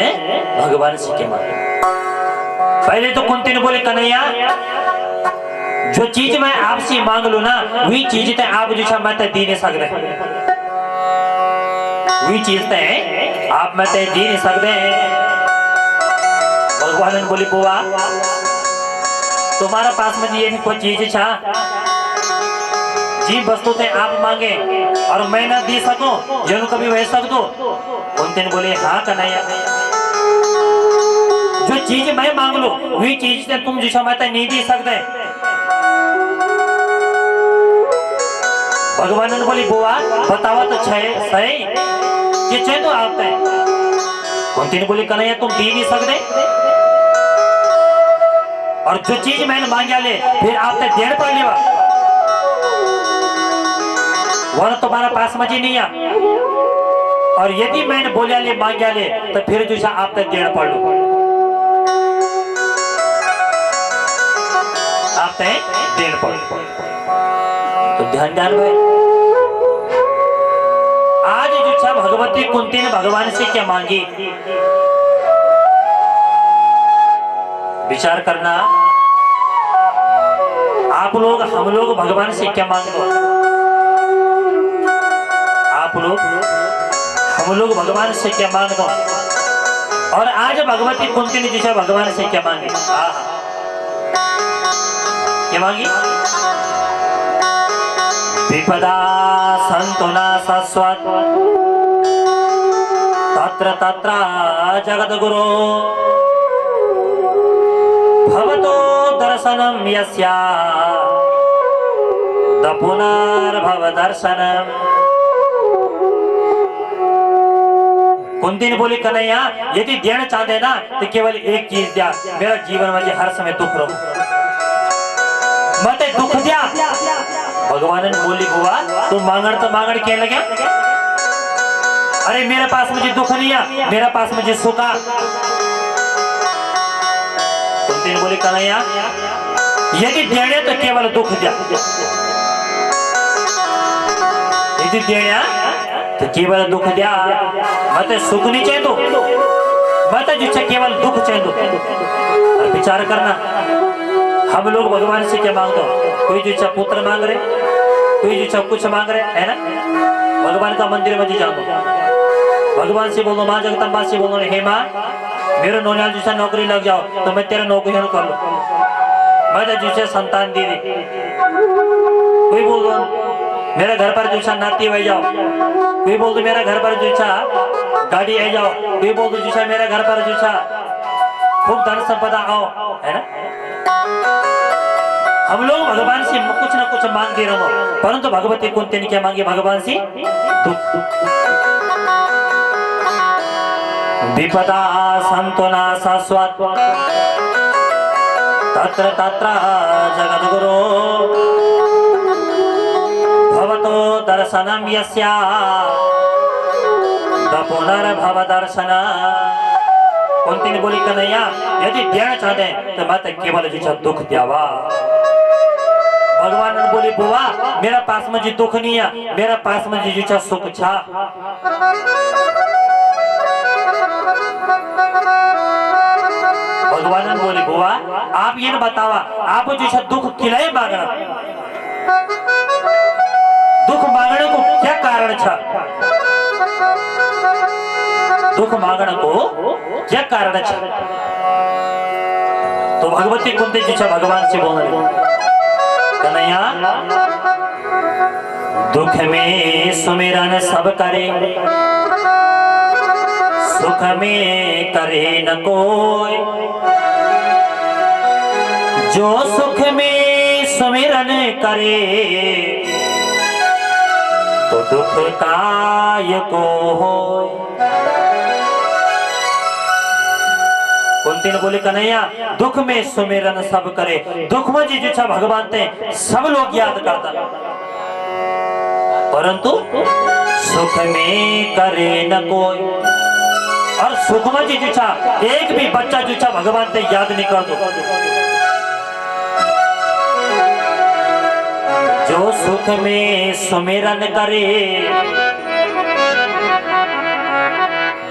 भगवान से क्या मांगा? पहले तो कुंती ने बोले, कन्हैया जो चीज मैं आपसे मांग लू ना, वही चीज ते आप जो मैं ते दे नहीं सकते, वही चीज ते आप मैं ते दे नहीं सकते। भगवान ने बोली, बुआ तुम्हारा पास में ये कोई चीज छा जी वस्तु ते आप मांगे और मैं ना दे सकूं, जरूर कभी वह सकूं? कुंती ने बोले, हाँ कन्हैया जो चीज मैं मांग लू वही चीज से तुम जिसे मैं नहीं दे सकते। भगवान ने बोली, बुआ बतावा तो सही ये चाहे तो आप है। कुंती ने बोली, कन्हैया तुम दे नहीं सकते, और जो चीज मैंने मांगा ले फिर आपने देर पड़ लेवा, वह तुम्हारा पास मजी नहीं आ, और यदि मैंने बोलिया ले मांगा ले तो फिर जो आपने देर पड़ लो, आपने देर पड़। तो ध्यान भाई, आज जो भगवती कुंती ने भगवान से क्या मांगी, विचार करना। आप लोग हम लोग भगवान से क्या मांगो? आप लोग हम लोग भगवान से क्या मांगो? और आज भगवती कुंती ने जिसे भगवान से क्या मांगे? क्या मांगी? विपदा संतुना शाश्वत तत्र तत्र जगद्गुरो भवतो दर्शनम यस्या द पुनर्भव दर्शनम। कुंती ने बोली कन्हैया यदि देना चाहते ना तो केवल एक चीज दिया, मेरा जीवन में हर समय दुख रहो मत दुख दिया। भगवान ने बोली बुआ तू मांगण तो मांगण क्या लगे, अरे मेरे पास मुझे दुख नहीं है, मेरे पास मुझे सुख है। कुंती ने बोली कन्हैया यदि देने तो केवल दुख दिया, यदि देना तो केवल दुख दिया, मत सुख नहीं चाहिए तो मत जिससे केवल दुख चाहिए तो। और विचार करना हम लोग भगवान से क्या मांगते हो, कोई जिससे पुत्र मांग रहे, कोई जिससे कुछ मांग रहे है ना। भगवान का मंदिर में जाओ, भगवान से बोलो, माँ जगदम्बा से बोलो हे माँ मेरे नौनियाल जैसा नौकरी लग जाओ तो मैं तेरा नौकरी कर लूं, मैं जिसे संतान दे दी। कोई बोल दो मेरे घर पर जैसा नाती हो जाओ, कोई बोल दो मेरा घर पर जैसा गाड़ी आ जाओ, कोई बोल दो जैसा मेरे घर पर जैसा खूब धन संपदा आओ, है ना। हम लोग भगवान से कुछ ना कुछ मांग दे रहे हो, परंतु भगवती कुंती ने क्या मांगी भगवान से दुख। विपदा संतुना शाश्वत तत्र तत्र जगद्गुरो भवतो दर्शनम यस्या पुनर्भव दर्शन। कुंती ने बोली कन्हैया यदि देना चाहते हैं तो मत केवल जिसे दुख द्यावा। भगवान ने बोली बुआ मेरा पास मुझे दुख नहीं है, मेरा पास मुझे जिसे सुख छा। भगवान ने बोली बुआ आप ये न बतावा आप जैसा दुख किलाए मांगना, दुख मांगने को क्या कारण था, दुख मांगने को क्या कारण था। तो भगवती कुंती जैसा भगवान से बोल रही कन्हैया दुख में सुमिरन सब करे, सुख में करे न कोई, जो सुख में सुमिरन करे तो दुख काय को हो। कुंती ने बोले कन्हैया दुख में सुमिरन सब करे, दुख में जी जो भगवान थे सब लोग याद करता, परंतु सुख में करे न कोई। और सुख में जी जो एक भी बच्चा जो भगवान थे याद नहीं कर दो। जो सुख में सुमिरन करे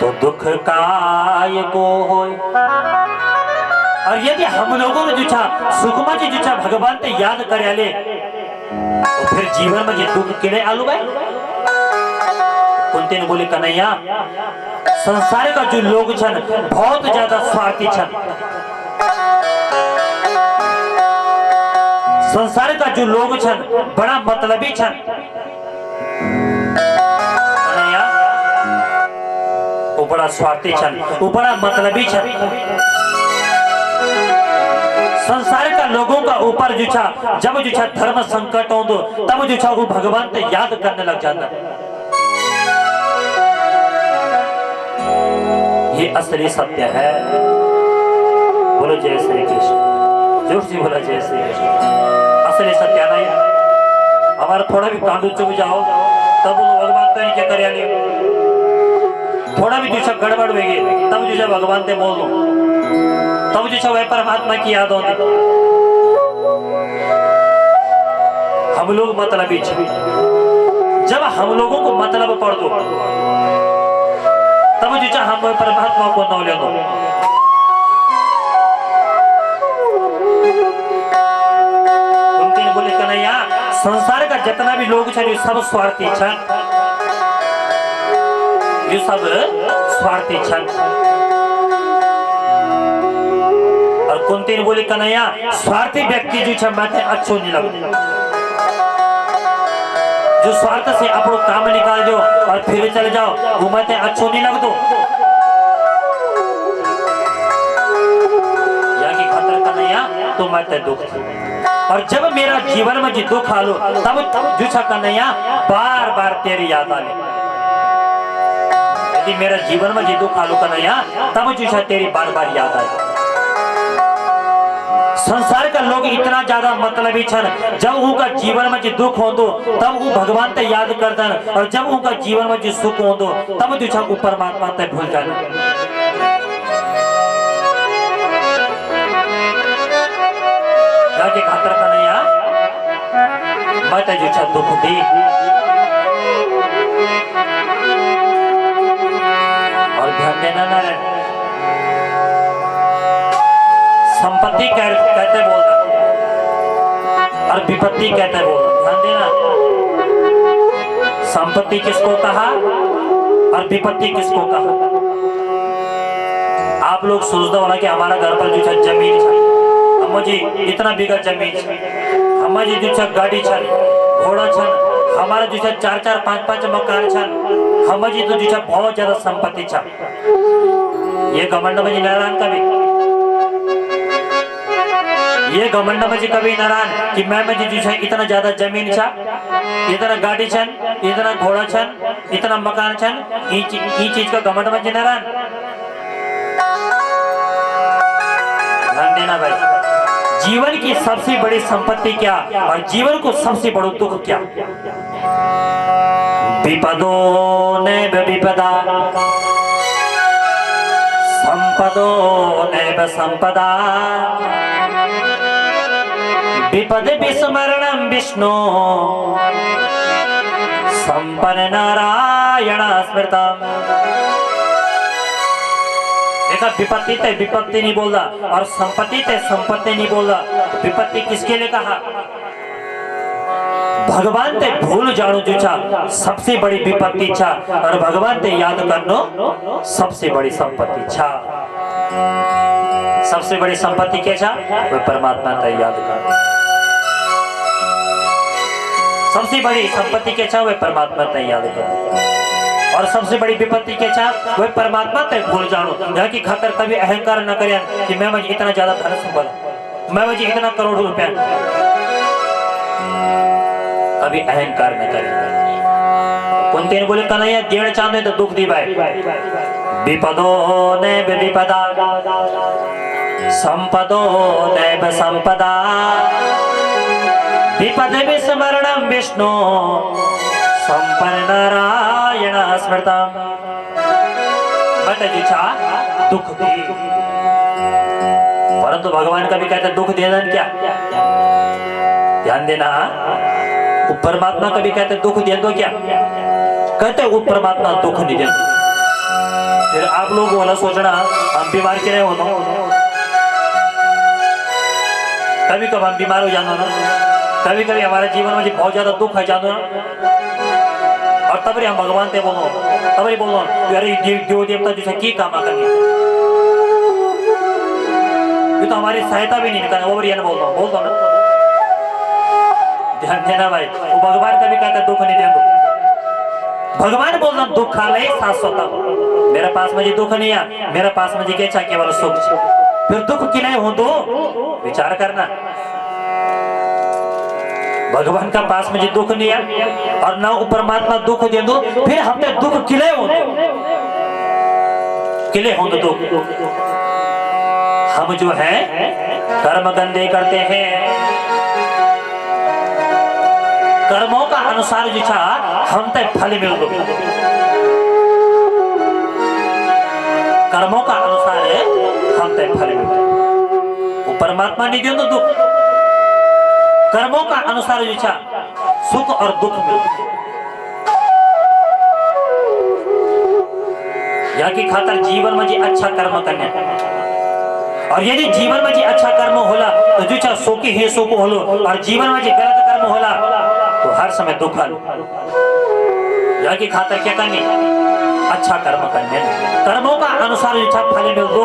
तो दुख काय को होय। और यदि हम लोगों ने जो सुख में जो भगवान ते याद करे आले तो फिर जीवन में जो दुख के आलू भाई। कुंती ने बोली कन्हैया संसार का जो लोग छन बहुत ज्यादा स्वार्थी छन, संसार का जो लोग छन बड़ा मतलबी छन। वो बड़ा स्वार्थी छन, वो बड़ा मतलबी छन। संसार का लोगों का ऊपर जो जब जो धर्म संकट हो दो तब जो वो भगवान को याद करने लग जाता। ये असली सत्य है। बोलो जय श्री कृष्ण, जोर से बोला जय श्री कृष्ण। असली सत्य नहीं हमारा थोड़ा भी कांडू चुप जाओ तब भगवान तो क्या करे, थोड़ा भी जो गड़बड़ होगी तब जो भगवान से बोल दो, तब जो वह परमात्मा की याद होती। हम लोग मतलबी जब हम लोगों को मतलब पढ़ दो तब जो हम परमात्मा को नौ ले दो। बोले कन्हैया संसार का जितना भी लोग छन सब स्वार्थी छन, ये सब स्वार्थी छन। और कुंती ने बोली कन्हैया स्वार्थी व्यक्ति जो छन मैं अच्छो नहीं लगता, जो स्वार्थ से अपनो काम निकाल दो और फिर चले जाओ वो मैं अच्छो नहीं लगतो। यानी खतर कन्हैया तो मैं दुख, और जब मेरा जीवन में जी दुख आलो तब जो कन्हैया बार बार तेरी याद आले। यदि मेरा जीवन में जी दुख आलू का नहीं तब जो तेरी बार बार याद आए। संसार का लोग इतना ज्यादा मतलबी छन, जब उनका जीवन में जो दुख हो दो तब वो भगवान ते याद करते, और जब उनका जीवन में जो सुख हो दो तब जो वो परमात्मा ते भूल जाए। जाके खातर का नहीं मैं जो दुख दी और ध्यान देना ना, संपत्ति कहते बोलता और विपत्ति कहते बोलता। ध्यान देना, संपत्ति किसको कहा और विपत्ति किसको कहा। आप लोग सोचते हो ना कि हमारा घर पर जो जमीन है, हम जी इतना बीघा जमीन है, हम जी जो गाड़ी छन घोड़ा छन, हमारा जो 4-4 5-5 मकान छन, हम जी तो जो बहुत ज्यादा संपत्ति छन। ये घमंड में नारायण कभी, ये घमंड में कभी नारायण कि मैं जो इतना ज्यादा जमीन छा, इतना गाड़ी छन, इतना घोड़ा छन, इतना मकान छन, ये चीज का घमंड में नारायण। ध्यान देना भाई, जीवन की सबसे बड़ी संपत्ति क्या और जीवन को सबसे बड़ा दुख क्या। विपदो नैव विपदा संपदो नैव संपदा विपद विस्मरणं विष्णु संपन्न नारायण स्मृतम्। देखा, विपत्ति ते विपत्ति नहीं बोल रहा और संपत्ति ते संपत्ति नहीं बोल रहा। विपत्ति किसके लिए कहा? भगवान ते भूल जानो जो छा सबसे बड़ी विपत्ति छा, और भगवान ते याद करनो सबसे बड़ी संपत्ति छा। सबसे बड़ी संपत्ति क्या छा? वो परमात्मा ते याद करनो। सबसे बड़ी संपत्ति क्या छा? वो परमात्मा ते याद करनो। और सबसे बड़ी विपत्ति क्या छा? वह परमात्मा ते भूल जानो। यहाँ की खातर कभी अहंकार न करें कि मैं मुझे इतना ज्यादा धन संपदा, मैं मुझे इतना करोड़ रुपया, कभी अहंकार न करें। कुंती ने बोले कन्हैया डेढ़ चांद तो दुख दी भाई। विपदो नैव विपदा संपदो नैव संपदा विपद विस्मरणं विष्णु संपन्न नारायण स्मृतम्। दुख दी, परंतु भगवान का भी कहते दुख देना क्या? ध्यान देना, वो परमात्मा का भी कहते दुख दे दो क्या? कहते वो परमात्मा दुख नहीं दे। फिर आप लोग वाला सोचना हम बीमार क्यों नहीं होता? कभी कभी हम बीमार हो जाना ना, कभी कभी हमारे जीवन में बहुत ज्यादा दुख है जानो ना, और तब हम भगवान ते बोलो, तब बोलो अरे देव देवता जैसे की काम करेंगे, ये तो हमारी सहायता भी नहीं करना। वो बोल दो ना। ध्यान देना भाई, वो भगवान कभी कहता दुख नहीं दे। भगवान बोल रहा दुख खा ले शाश्वत, मेरे पास मुझे दुख नहीं है, मेरे पास मुझे क्या चाहिए? केवल सुख। फिर दुख की नहीं हो तो विचार करना। भगवान का पास मुझे दुख नहीं है और ना परमात्मा दुख दे दो, फिर हमने दुख किले हो दुख। हम जो है कर्म गंदे करते हैं, कर्मों का अनुसार जो छा हम तक फल मिल दो। कर्मों का अनुसार हम तक फल मिल दो। वो परमात्मा नहीं दे दो दुख, कर्मों का अनुसार जो छा सुख और दुख मिलते। यहाँ की खातर जीवन में जी अच्छा कर्म करने, और यदि जीवन में जी अच्छा कर्म होला तो जो छा सुखी ही सुख होलो, और जीवन में जी गलत कर्म होला तो हर समय दुख आलो। यहाँ की खातर क्या करनी? अच्छा कर्म करने, कर्मों का अनुसार जो छा फल मिल दो।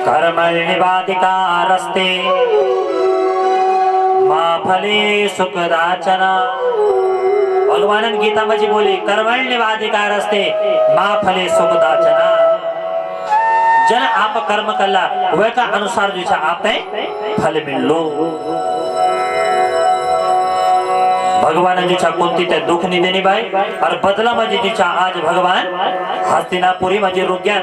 कर्मण्येवाधिकारस्ते मा फले सुखदाचना। भगवान गीता में जी बोले कर्मण्येवाधिकारस्ते मा फले सुखदाचना। जन आप कर्म कला वह का अनुसार जो आप फल मिल लो। भगवान जी छा कोणती ते दुख नहीं देनी भाई और बदला में जी छा आज भगवान हस्तिनापुरी में जी रुक गया।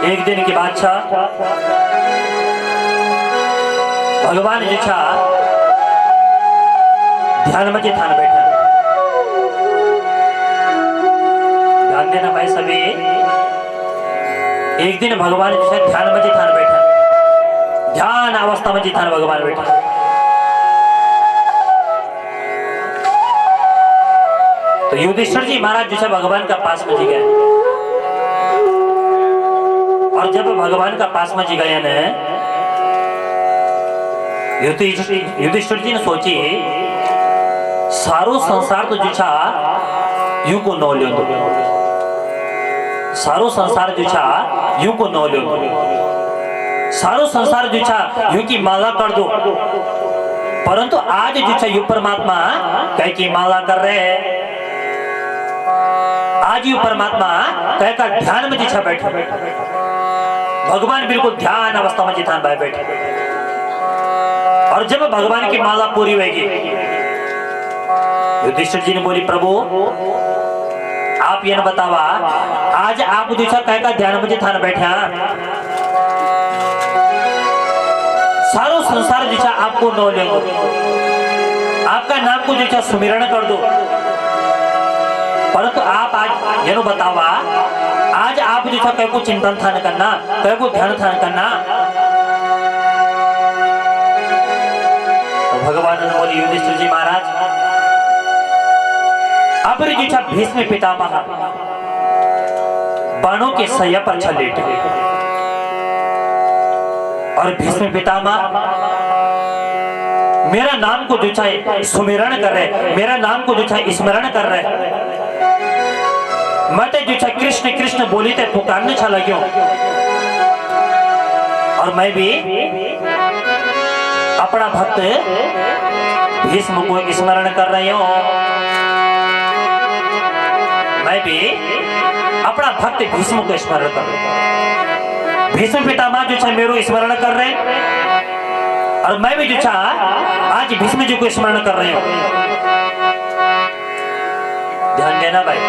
एक दिन की बात छा भगवान जी छा ध्यान में जी थान बैठा। ध्यान देना भाई सभी। एक दिन भगवान जी छा ध्यान में जी थान बैठा। ध्यान अवस्था में जी थान भगवान बैठा। तो युधिष्ठिर जी महाराज जो है भगवान का पास में जी गए और जब भगवान का पास में जी गए ने युधिष्ठिर जी ने सोची सारो संसार तो जो छा यू को नो लियो सारो संसार जो छा यू को नो लियो सारो संसार जो छा यू की माला कर दो परंतु आज जो छा यू परमात्मा कह की माला कर रहे हैं। आज यू परमात्मा कह का ध्यान में जो छा बैठे भगवान बिल्कुल ध्यान अवस्था में जितान भाई बैठे। और जब भगवान की माला पूरी होगी युधिष्ठिर जी ने बोली प्रभु आप ये न बतावा आज आप जो छा कह का ध्यान में जितान बैठे सारो संसार जो आपको नो लेंगे आपका नाम को जो सुमिरण कर दो परंतु आप आज ये बतावा आज आप जो कह को चिंतन था न करना कह को ध्यान था न करना। तो भगवान ने बोली युधिष्ठिर जी महाराज अब जो भीष्म पितामह बाणों के सैया पर छल लेटे और भीष्म पितामह मेरा नाम को जो चाहे सुमिरण कर रहे मेरा नाम को जो चाहे स्मरण कर रहे मत जो चाहे कृष्ण कृष्ण बोली थे पुकारने छा लग्यो और मैं भी अपना भक्त भीष्म को स्मरण कर रही हूं। मैं भी अपना भक्त भीष्म को स्मरण कर रही हूं। भीष्म पितामह जो है मेरो स्मरण कर रहे हैं और मैं भी जो आज भीष्म जी को स्मरण कर रहे हूं। ध्यान देना भाई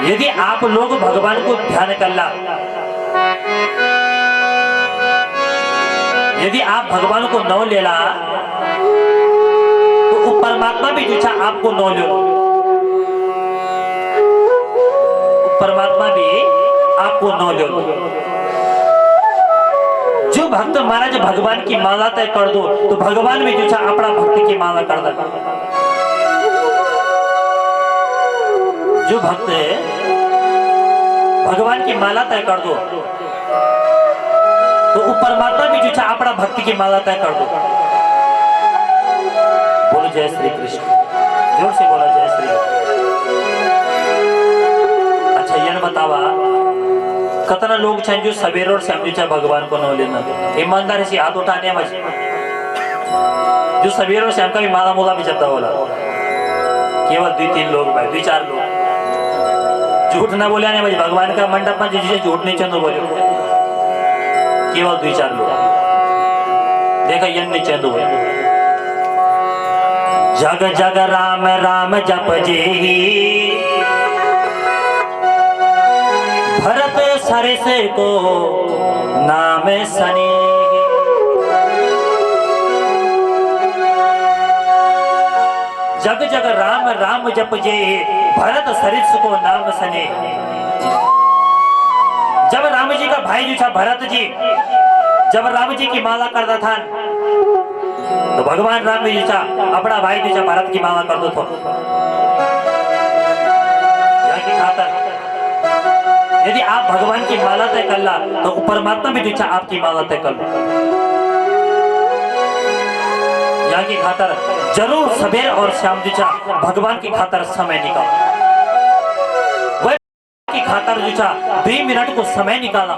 यदि आप लोग भगवान को ध्यान कर ला यदि आप भगवान को नौ ले ला तो वो परमात्मा भी जो आपको नौ लो परमात्मा भी आपको नौ लो। जो भक्त महाराज भगवान की माला तय कर दो तो भगवान भी जो अपना भक्त की माला कर दो। जो भक्त भगवान की माला तय कर दो तो वो परमात्मा भी जो अपना भक्ति की माला तय कर दो। बोलो जय श्री कृष्ण जोर से बोला जय श्री। अच्छा ये बतावा कितना लोग चाहे जो सवेरे और शाम जो भगवान को न लेना ईमानदारी से हाथ उठाने में जो सवेरे और शाम का भी माला मोला भी चलता बोला केवल 2-3 लोग भाई 2-4 लोग झूठ ना बोले नहीं भगवान का मंडप में जिसे झूठ नहीं चंदो बोले केवल 2-4 लोग देखा ये नहीं चंदो बोले जग जग राम राम जप जे भरत सरस को नाम सने जग जग राम राम जप जे भरत सरिस को नाम सने। जब राम जी का भाई जो था भरत जी जब राम जी की माला करता था तो भगवान राम जी था अपना भाई जो था भरत की माला कर दो तो खातर यदि आप भगवान की माला तय कर ला तो परमात्मा भी जो था आपकी माला तय कर लो। यहाँ की खातर जरूर सवेर और शाम जो था भगवान की खातर समय निकालो। वह की खातर जो था 2 मिनट को समय निकाला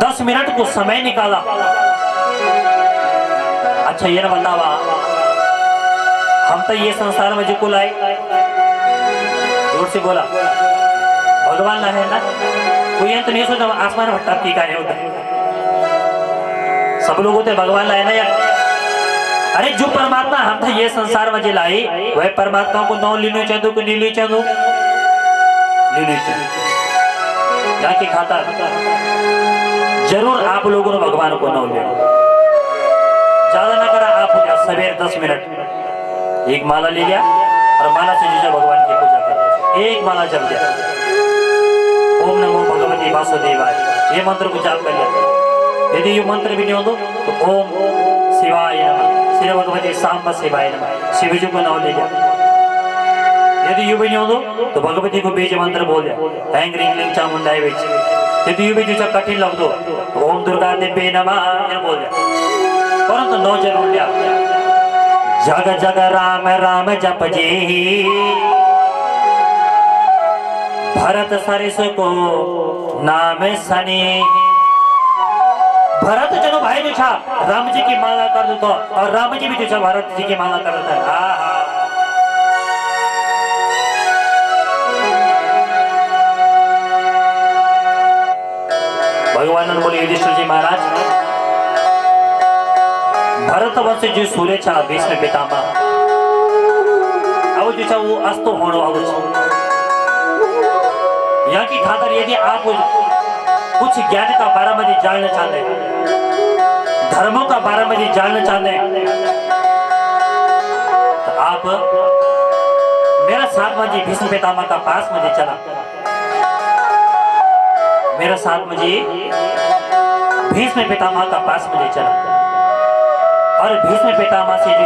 10 मिनट को समय निकाला। अच्छा ये ना बतावा हम तो ये संसार में जो कुल आए जोर से बोला भगवान ना है ना कोई अंत नहीं सोचा आसमान में टपकी का है उधर सब लोगों ते भगवान लाए ना यार। अरे जो परमात्मा हम था ये संसार में लाई वह परमात्मा को नौ लीनो चाहूँ को नीली चाहूँ लीली चाहूँ यहाँ की खाता जरूर आप लोगों ने भगवान को नौ ले ज्यादा ना करा आप हो जाए सवेर 10 मिनट एक माला ले लिया और माला से जो भगवान की पूजा कर एक माला जप दिया ओम नमो भगवती वासुदेवाय ये मंत्र को जाप कर लिया। यदि ये मंत्र भी नहीं हो तो ओम शिवाय नमः श्री भगवती सांब शिवाय नमः शिव जी को नाम ले लिया। यदि यू भी नहीं हो तो भगवती को बीज मंत्र बोल दिया हैंग रिंग लिंग चामुंडाई बीच। यदि यू भी जो कठिन लग दो तो ओम दुर्गा देवी नमः बोल दिया परंतु नौ जरूर लिया। जग जग राम राम जप जी भरत सरिस को नाम सनी। भरत चलो भाई जो छा राम जी की माला कर दो तो और राम जी भी जो छा भरत जी की माला कर देता है। भगवान ने बोले युधिष्ठिर जी महाराज भरत वंश जो सूर्य छा भीष्म पितामह अब जो छा वो अस्त होने वालों छा। यहाँ की खातर यदि आप कुछ ज्ञान का बारे में जानना चाहते हैं धर्मों का बारे में जानना चाहते हैं तो आप मेरा साथ में जी भीष्म पितामह का पास में चला। मेरा साथ में जी भीष्म पितामह का पास में चला और भीष्म पितामह से जो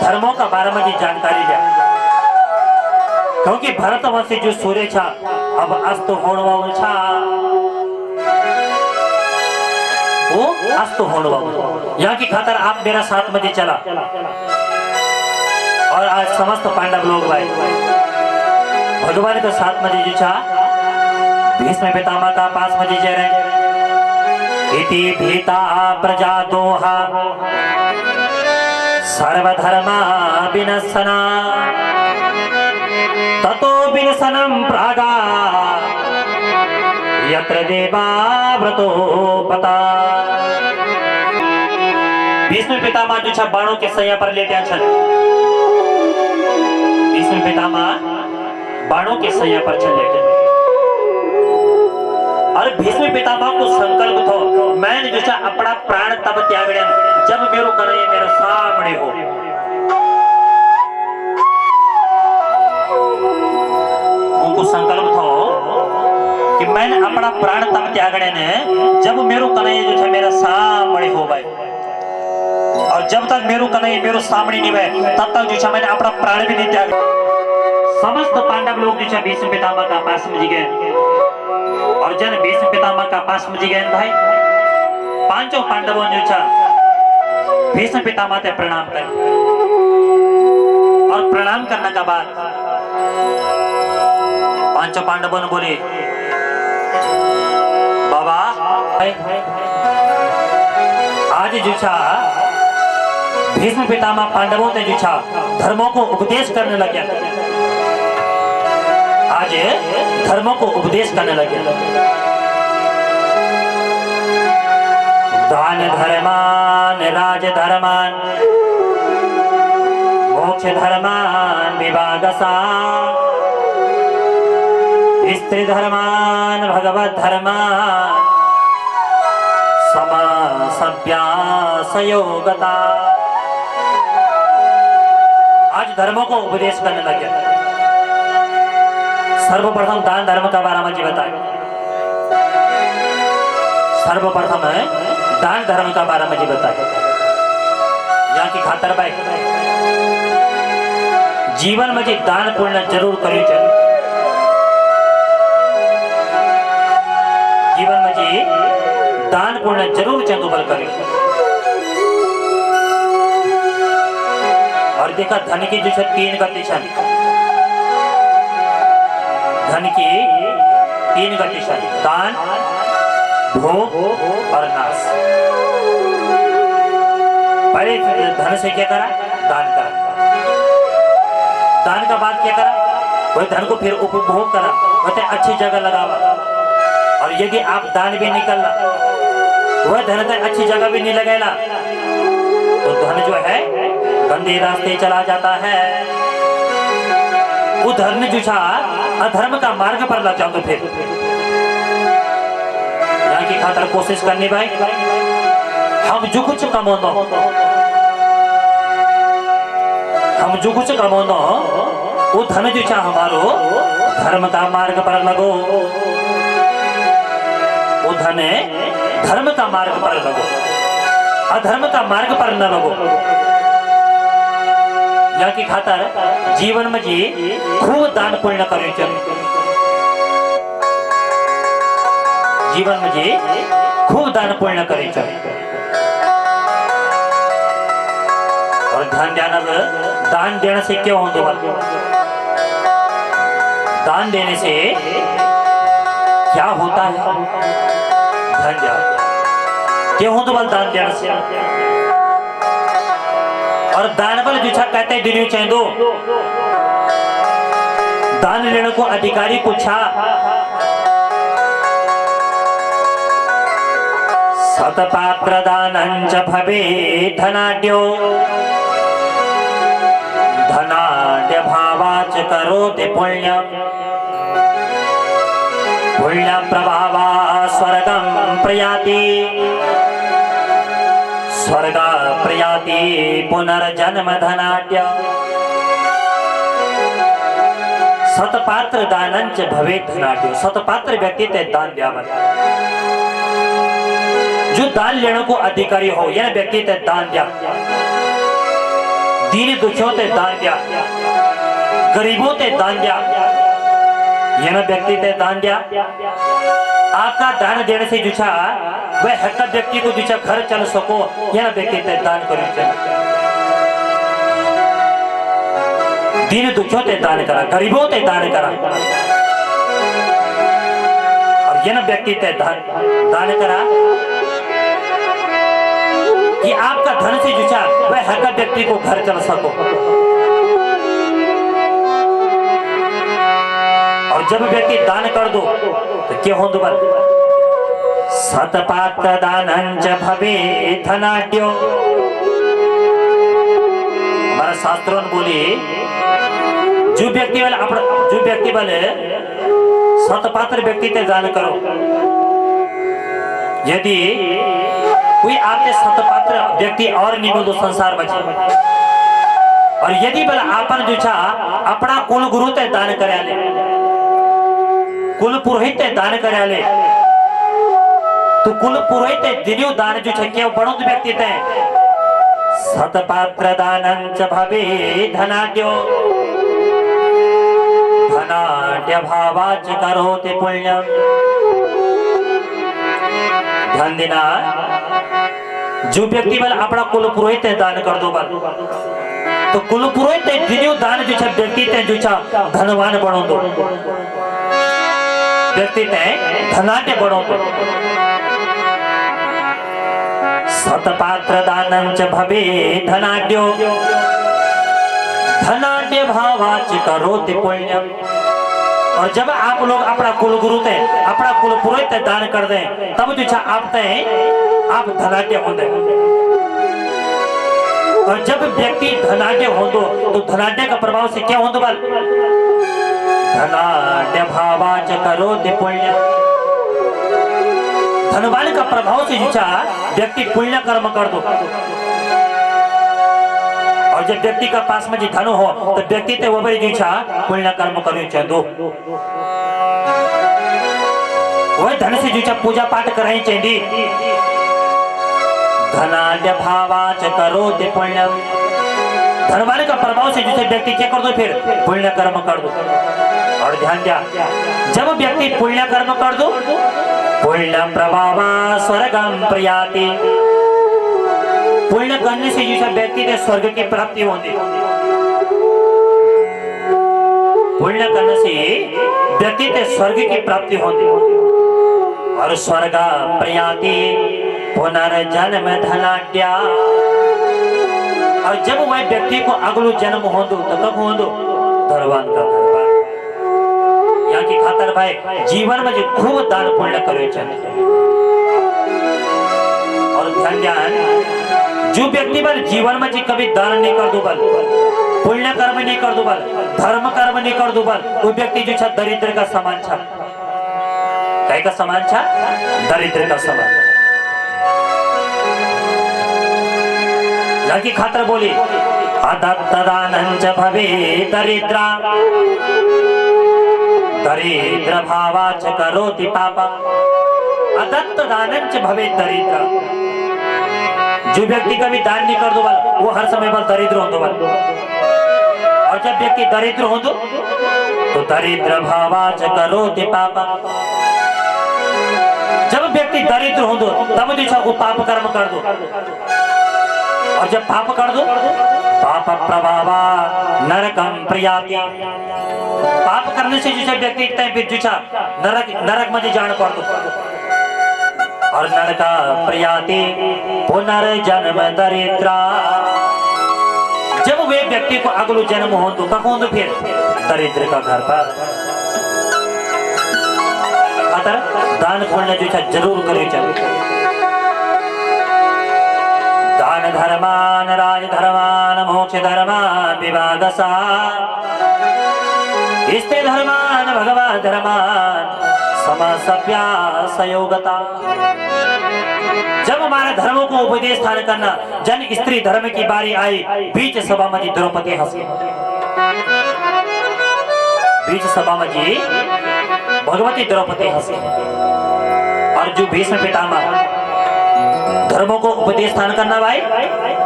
धर्मों का बारे में जानकारी लिया क्योंकि भरत वंश जो सूर्य छा अब अस्त होने वालों छा वो अस्त होने वालों। यहाँ की खातर आप मेरा साथ में चला और आज समस्त पांडव लोग भाई भगवान के साथ में जो छा भीष्म पितामह का पास में जे रहे इति भीता प्रजा दोहा सर्वधर्मा विनशना ततो विनशनम प्रागा यत्र देवा व्रतो पता। भीष्म पितामह जो छा बाणों के सैया पर लेते हैं भीष्म पितामह बाणों के सैया पर चल लेते और भीष्म पितामह को संकल्प थो मैंने जो छा अपना प्राण तब त्यागड़े जब मेरो कन्हैया मेरे सामने हो। उनको संकल्प थो कि मैंने अपना प्राण तब त्यागड़े ने जब मेरो कन्हैया जो छा मेरे सामने हो भाई और जब तक मेरो कन्हैया मेरो सामने नहीं भाई तब तक जो छा मैंने अपना प्राण भी नहीं त्यागा। समस्त पांडव लोग जो छा भीष्म पितामह का पास में गए और जन भीष्म पितामह का पास में गए भाई पांचों पांडवों जो छा भीष्म पितामह ते प्रणाम कर और प्रणाम करने के बाद पांचों पांडवों ने बोले बाबा आज जो छा भीष्म पितामह पांडवों ते जो छा धर्मों को उपदेश करने लगे आज धर्मों को उपदेश करने लगे। दान धर्मान राज धर्मान मोक्ष धर्मान विवादसा स्त्री धर्मान भगवत धर्मान समासभ्यास योगता। आज धर्मों को उपदेश करने लगे। सर्वप्रथम दान धर्म का बारे में जी बताए। सर्वप्रथम है दान धर्म का बारे में जी बताए। यहाँ की खातर भाई जीवन में जी दान पुण्य जरूर करिए चाहिए। जीवन में जी दान पुण्य जरूर चंदुबल करिए। और देखा धन की जो है 3 गति छन धन की 3 गति छन दान भोग और नाश। पहले धन से क्या करा दान करा दान का बाद क्या करा वह धन को फिर उपभोग करा वह अच्छी जगह लगावा और यदि आप दान भी निकलना, वह धन तो अच्छी जगह भी नहीं लगेला, तो धन जो है गंदे रास्ते चला जाता है। वो धन जो छा अधर्म का मार्ग पर लग जाओ। तो फिर यहाँ की खातर कोशिश करनी भाई, हम जो कुछ कमानो, हम जो कुछ कमानो, वो धन जो छा हमारो धर्म का मार्ग पर लगो। वो धन धर्म का मार्ग पर लगो, अधर्म का मार्ग पर न लगो। यहाँ की खातर जीवन में जी खूब दान पुण्य करो। जीवन में जी खूब दान पुण्य करे। और ध्यान देना, दान देने से क्या होता है? दान देने से क्या होता है? ध्यान दिया, क्या होता है दान देने से? और दान बल जो कहते हैं दिनों चाहिए दो, दान लेने को अधिकारी को छा सतपात्र दानंच भवे धनाढ्यो धनाढ्य भावाच करोति पुण्य पुण्य प्रभावा स्वर्गं प्रयाति स्वर्ग प्रयाति पुनर्जन्म धनाढ्य। सतपात्र दानंच भवे धनाढ्यो, सतपात्र व्यक्ति ते दान द्यावा। जो दान लेने को अधिकारी हो, यह व्यक्ति ते दान दिया, दीन दुखियों ते दान दिया, गरीबों ते दान दिया, यह व्यक्ति ते दान दिया। आपका दान देने से जुछा वह हक व्यक्ति को जुछा घर चल सको, यह व्यक्ति ते दान करो। दीन दुखियों ते दान करा, गरीबों ते दान करा, और यह व्यक्ति ते दान करा कि आपका धन से जुचा वह हर व्यक्ति को घर चल सको। और जब व्यक्ति दान कर दो तो क्या हो दोबारा? सतपात्र दानंच भवे धनाढ्यो। हमारा शास्त्रों बोले जो व्यक्ति वाले सतपात्र व्यक्ति ते दान करो। यदि कोई आपके सतपात्र व्यक्ति और नहीं हो तो संसार बचे। और यदि बल आपन जो छा अपना कुल गुरु ते दान करे, कुल पुरोहित ते दान करे, तो कुल पुरोहित दिन्यो दान जो छे क्या बड़ो व्यक्ति ते सतपात्र दानंच भवे धनाढ्यो धनाढ्य भावाच करोति पुण्यम। ध्यान देना, जो व्यक्ति बल अपना कुल पुरोहित दान कर दो बल, तो कुल पुरोहित दिन्यो दान जो छे व्यक्ति ते जो छा धनवान बनो दो, व्यक्ति ते धनाढ्य बनो दो। सतपात्र दानंच भवे धनाढ्यो धनाढ्य भावाच करोति पुण्यम। और जब आप लोग अपना कुल गुरु ते अपना कुल पुरोहित दान कर दें, तब जो आप धनाढ्य होंगे। और जब व्यक्ति धनाढ्य हो तो धनाढ्य का प्रभाव से क्या होता बल? धनाढ्य भावाच करोति पुण्य। धनवान का प्रभाव से जो व्यक्ति पुण्य कर्म कर दो। और जब व्यक्ति का पास में धन हो तो व्यक्ति ते वो जो पुण्य कर्म करो चाहे दो, वह धन से जो पूजा पाठ कराई चाहिए। धनाढ्य भावाच करोति पुण्यम। धनवान का प्रभाव से जो व्यक्ति क्या कर दो? फिर पुण्य कर्म कर दो। और ध्यान दिया, जब व्यक्ति पुण्य कर्म कर दो, पुण्य प्रभावा स्वर्गम प्रयाति। पुण्य करने से जो व्यक्ति के स्वर्ग की प्राप्ति होती। पुण्य करने से व्यक्ति के स्वर्ग की प्राप्ति होती। और स्वर्ग प्रयाति पुनर्जन्म धनाढ्या। और जब वह व्यक्ति को अगलो जन्म हो दो तो कब हो दो? धनवान का धनवान। यहाँ की खातर भाई जीवन में जो खूब दान पुण्य करे चले। और ध्यान जो व्यक्ति बल जीवन में जी कभी दान नहीं कर दो बल, पुण्य कर्म नहीं कर दो बल, धर्म कर्म नहीं कर दो बल, वो व्यक्ति जो छा दरिद्र का समान छा। क्या का समान छा? दरिद्र का समान। यहाँ की खातर बोली अदत्तदानंच भवे दरिद्रा दरिद्र भावाच करोति पापा। अदत्तदानंच भवे दरिद्रा, जो व्यक्ति कभी दान नहीं कर दो बल वो हर समय बल दरिद्र हो दो बल। और जब व्यक्ति दरिद्र हो दो तो दरिद्र भावाच करोति पापा। जब व्यक्ति दरिद्र हो दो तब जो वो पाप कर्म कर दो। और जब पाप कर दो पाप प्रभावा नरकम प्रयाति। पाप करने से जो व्यक्ति नरक में जान पड़ दो। और नरका प्रयाति पुनर्जन्म दरिद्रा। जब वे व्यक्ति को अगलो जन्म हो तो कब हो तो फिर दरिद्र का घर पर। दान पुण्य जो जरूर करे चले। दान धर्मान राज धर्मान मोक्ष धर्मान विभागसा स्ते धर्मान भगवान धर्मान समसव्यासयोगता। जब हमारे धर्मों को उपदेश स्थान करना जन स्त्री धर्म की बारी आई, बीच सभा में द्रौपदी हंसी। बीच सभा में भगवती द्रौपदी हंसी। और जो भीष्म पितामह धर्मों को उपदेश स्थान करना भाई,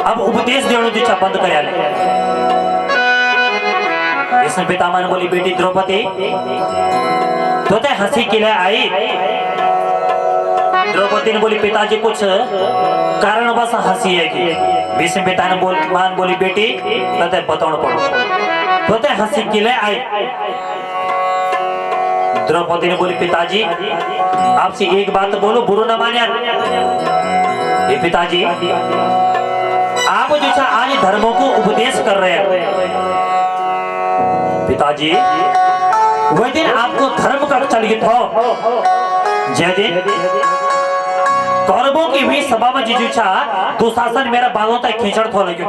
अब उपदेश देने की बंद कर। भीष्म पितामह ने बोली बेटी द्रौपदी तो ते हंसी के लिए आई। द्रौपदी ने बोली पिताजी कुछ कारण बस हंसी है कि। भीष्म पिता ने बोली बेटी तो ते बताना पड़ो तो ते हंसी के लिए आई। द्रौपदी ने बोली पिताजी आपसे एक बात बोलो बुरो न मानिया। ये पिताजी आप जो आज धर्मों को उपदेश कर रहे हैं पिताजी, वह दिन आपको धर्म का चलित हो। जय दिन कौरवों की हुई सभा में जिजुछा दुशासन मेरा बालों तक खींचड़ थो लगे।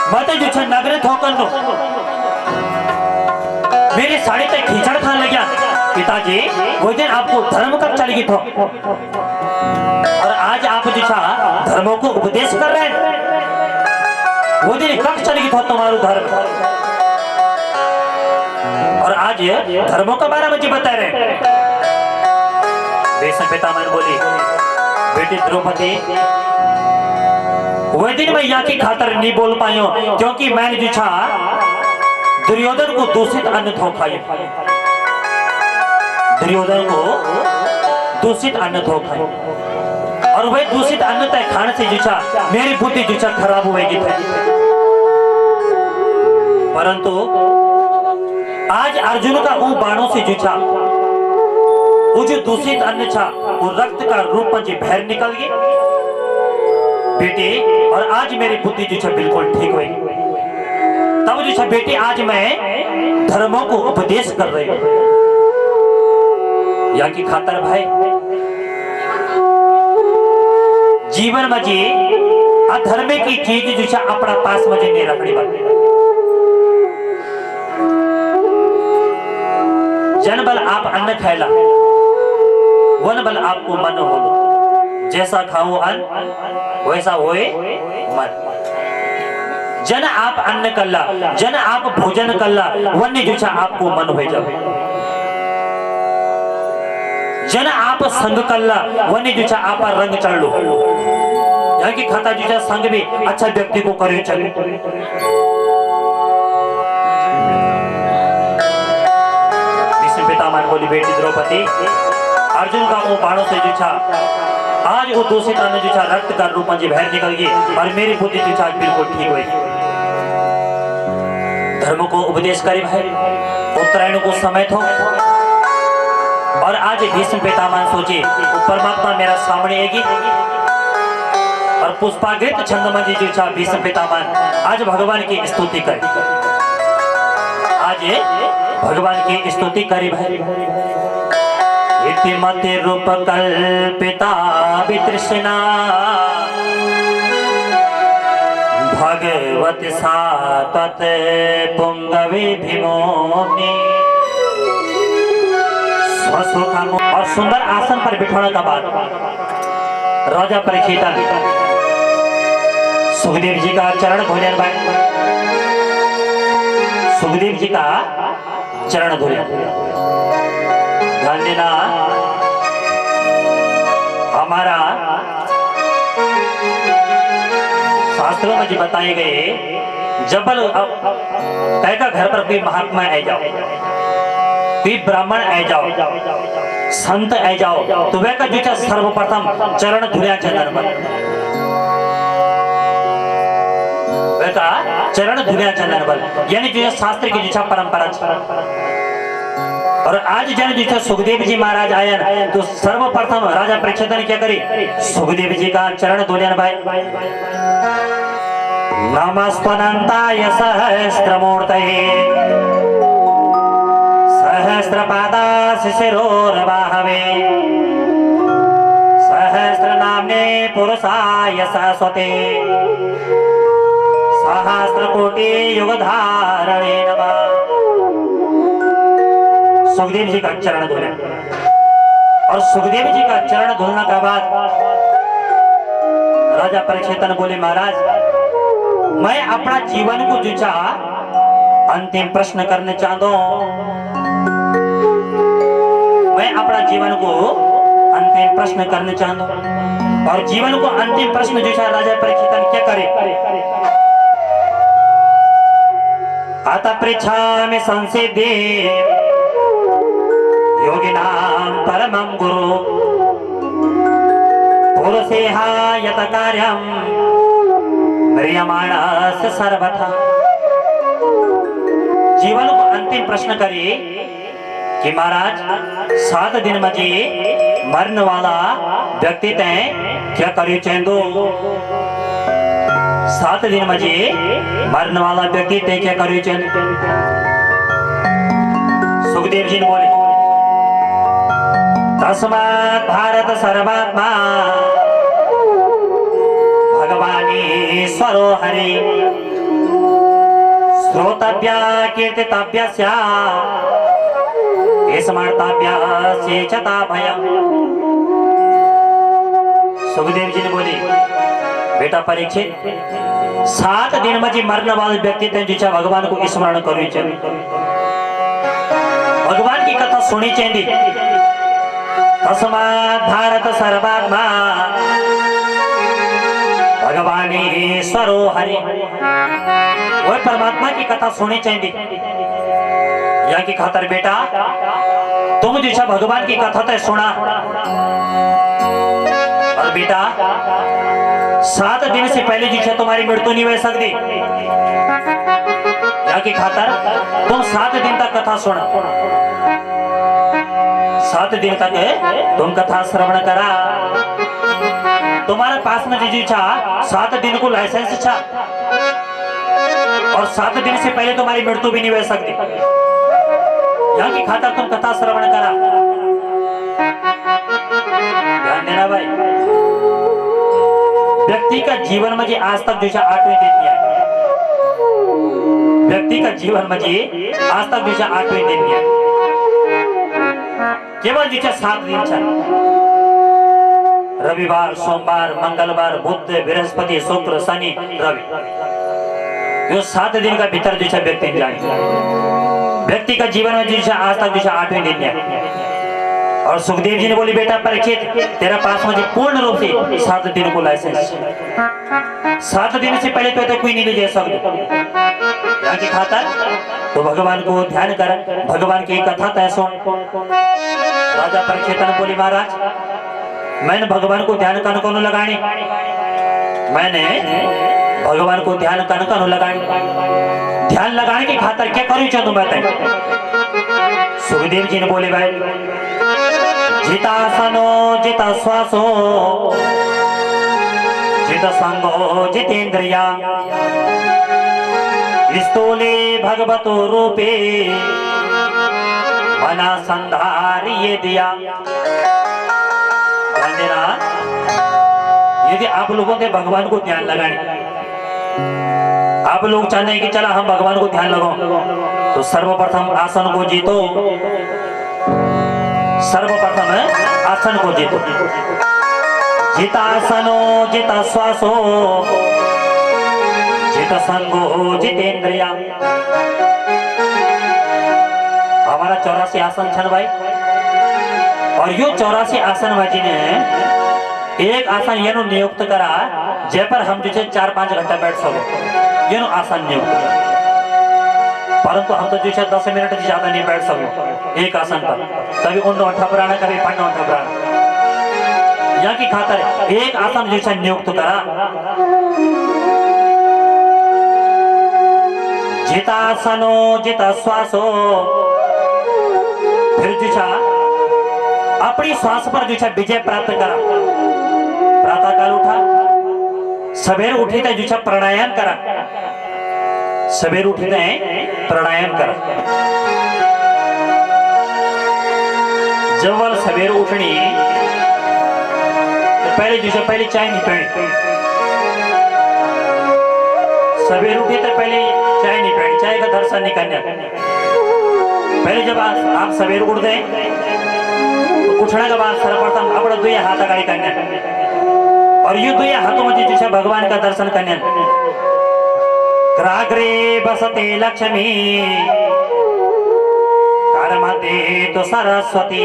मैं तो जुछा नगरे थो कर लो मेरी साड़ी तक खींचड़ खान लगा। पिताजी वो दिन आपको धर्म का चलित हो और आज आप जुछा धर्मों को उपदेश कर रहे हैं। वो दिन कब चलित हो तुम्हारा धर्म। और आज धर्मों के बारे में जी बता रहे। भीष्म पितामह ने बोली बेटी द्रौपदी वह दिन मैं यहाँ की खातर नहीं बोल पाई हूं क्योंकि मैंने जो छा दुर्योधन को दूषित अन्न थो खाई। दुर्योधन को दूषित अन्न थो खाई और वह दूषित अन्न तय खाने से जो छा मेरी बुद्धि जो छा खराब होगी। परंतु आज अर्जुन का वो बाणों से जो छा वो जो दूषित अन्न छा वो रक्त का रूप में जी बाहर निकल गई बेटी। और आज मेरी बुद्धि जो छा बिल्कुल ठीक हुई। तब जो छा बेटी आज मैं धर्मों को उपदेश कर रही हूं। यहाँ की खातर भाई जीवन में जी अधर्म की चीज जो छा अपना पास में नहीं रखनी पड़ती। जन बल आप अन्न खैला वन बल आपको मन हो। जैसा खाओ अन्न वैसा होए मन। जन आप अन्न कल्ला जन आप भोजन कल्ला वन्य जो आपको मन हो जाए। जन आप संग कल्ला वन्य जो आप रंग चढ़ लो। यहाँ की खाता जो संग भी अच्छा व्यक्ति को करे चले। पितामह बोली बेटी द्रौपदी अर्जुन का वो बाणों से जो छा आज वो दूषित अन्न जो छा रक्त का रूप में बाहर निकल गई और मेरी बुद्धि जो छा बिल्कुल ठीक हुई। धर्म को उपदेश करी भाई उत्तरायण को समय थो और आज भीष्म पितामह सोचे वो परमात्मा मेरा सामने आएगी और पुष्पागृत छंद में जो छा भीष्म पितामह आज भगवान की स्तुति करे। आज भगवान की स्तुति करी भाई। इतिमति रूप कल्पिता वितृष्णा भगवत सातत पुंगवे भीमोनि स्वसुखम। और सुंदर आसन पर बिठाने का बाद राजा परीक्षित सुखदेव जी का चरण धोलन भाई। सुखदेव जी का चरण धोलन ध्यान देना। हमारा शास्त्रों में जी बताए गए जब का घर पर कोई महात्मा आ जाओ, कोई ब्राह्मण आ जाओ, संत आ जाओ, तो वह का जो सर्वप्रथम चरण धुलिया चंदन पर, वह का चरण धुलिया चंदन पर, यानी जो शास्त्र की जो परंपरा। और आज जन जो सुखदेव जी महाराज आए तो सर्वप्रथम राजा परीक्षित ने क्या करी, सुखदेव जी का चरण धुलिया भाई। नमस्त्वनंताय सहस्त्रमूर्तये सहस्रपादा शिशिरोर्बाहवे सहस्रनाम्ने पुरुषाय शाश्वते सहस्रकोटि युगधारणे नमः। सुखदेव जी का चरण धुले और सुखदेव जी का चरण धुलने के बाद राजा परीक्षित ने बोले, महाराज मैं अपना जीवन को जो अंतिम प्रश्न करने चाहता हूं। मैं अपना जीवन को अंतिम प्रश्न करने चाहता हूं। और जीवन को अंतिम प्रश्न जो राजा परीक्षित ने क्या करे, आता पृच्छा में संसिद्धि योगिनां परमं गुरु पुरुषेहा यत कार्यं म्रियमाणस्य सर्वथा। जीवन को अंतिम प्रश्न करिए कि महाराज 7 दिन में जी मरने वाला व्यक्ति तय क्या करिए चेंदो। 7 दिन में जी मरने वाला व्यक्ति तय क्या करिए चेंदो। सुखदेव जी ने बोले, तस्मात् भारत सर्वात्मा भगवानीश्वरो हरि श्रोतव्या कीर्तितव्य स्मर्तव्या चेता भयम्। सुखदेव जी ने बोली, बेटा परीक्षित 7 दिन में जी मरने वाले व्यक्ति थे जिसे भगवान को स्मरण करनी चाहिए, भगवान की कथा सुनी चाहिए। तस्मात् भारत सर्वात्मा भगवानीश्वरो हरि, वह परमात्मा की कथा सुनी चाहिए। यहाँ की खातर बेटा तुम जो भगवान की कथा तो सुना। और बेटा 7 दिन से पहले जो तुम्हारी मृत्यु नहीं हो सकती। यहाँ की खातर तुम 7 दिन तक कथा सुना। 7 दिन तक तुम कथा श्रवण करा। तुम्हारे पास में जी 7 दिन को लाइसेंस था और 7 दिन से पहले तुम्हारी मृत्यु भी नहीं हो सकती। यहाँ की खातर तुम कथा श्रवण करा। ध्यान देना भाई, व्यक्ति का जीवन में जी आज तक जो 8वें दिन है, व्यक्ति का जीवन में जी आज तक जो 8वें दिन है, केवल जो 7 दिन चल, रविवार, सोमवार, मंगलवार, बुध, बृहस्पति, शुक्र, शनि, रवि, जो 7 दिन का भीतर जो व्यक्ति जाए। व्यक्ति का जीवन में जो आज तक जो 8वें दिन है। और सुखदेव जी ने बोली, बेटा परीक्षित तेरा पास में पूर्ण रूप से 7 दिन को लाइसेंस। 7 दिन से पहले तो कोई नहीं ले जा सकता। यहाँ की खातर तो भगवान को ध्यान कर, भगवान की कथा तय सुन। राजा परीक्षित ने बोली, महाराज मैंने भगवान को ध्यान करने को लगानी, मैंने भगवान को ध्यान करने को लगानी। ध्यान लगाने की खातर क्या करूँ चाहूँ मैं? सुखदेव जी ने बोले, भाई जितासनो जित श्वासो जित संगो जितेंद्रिया स्तूले भगवतो रूपे मना संधार ये दिया। ध्यान देना, यदि आप लोगों ने भगवान को ध्यान लगाने, आप लोग चाहते हैं कि चला हम भगवान को ध्यान लगाओ, तो सर्वप्रथम आसन को जीतो। सर्वप्रथम आसन को जीतो। जितासनो जित श्वासो जित संगो जितेंद्रिया। हमारा 84 आसन छन भाई, और यो 84 आसन भाजी ने एक आसन येनो नियुक्त करा जय पर हम जो 4-5 घंटा बैठ सको, येनो आसन नियुक्त करा। परंतु हम तो जो 10 मिनट से ज्यादा नहीं बैठ सको एक आसन पर। कभी उन ठपराना, कभी पन्ना ठपराना, या की खातर एक आसन जो नियुक्त करा। जितासनो जित श्वासो। फिर जो अपनी श्वास पर जो विजय प्राप्त करा। प्रातः काल उठा, सवेर उठी तो जो प्राणायाम करा। सवेर उठी तो प्राणायाम करा। जब वह सवेर उठनी तो पहले जो पहले चाय नहीं पीनी। सवेर उठी तो पहले चाय नहीं पीनी, चाय का दर्शन नहीं करना। पहले जब आप सवेर उठ गए तो उठने के बाद सर्वप्रथम अपना 2 हाथ आगे करना, और ये 2 हाथों में जो भगवान का दर्शन करना। कराग्रे बसते लक्ष्मी करमते तो सरस्वती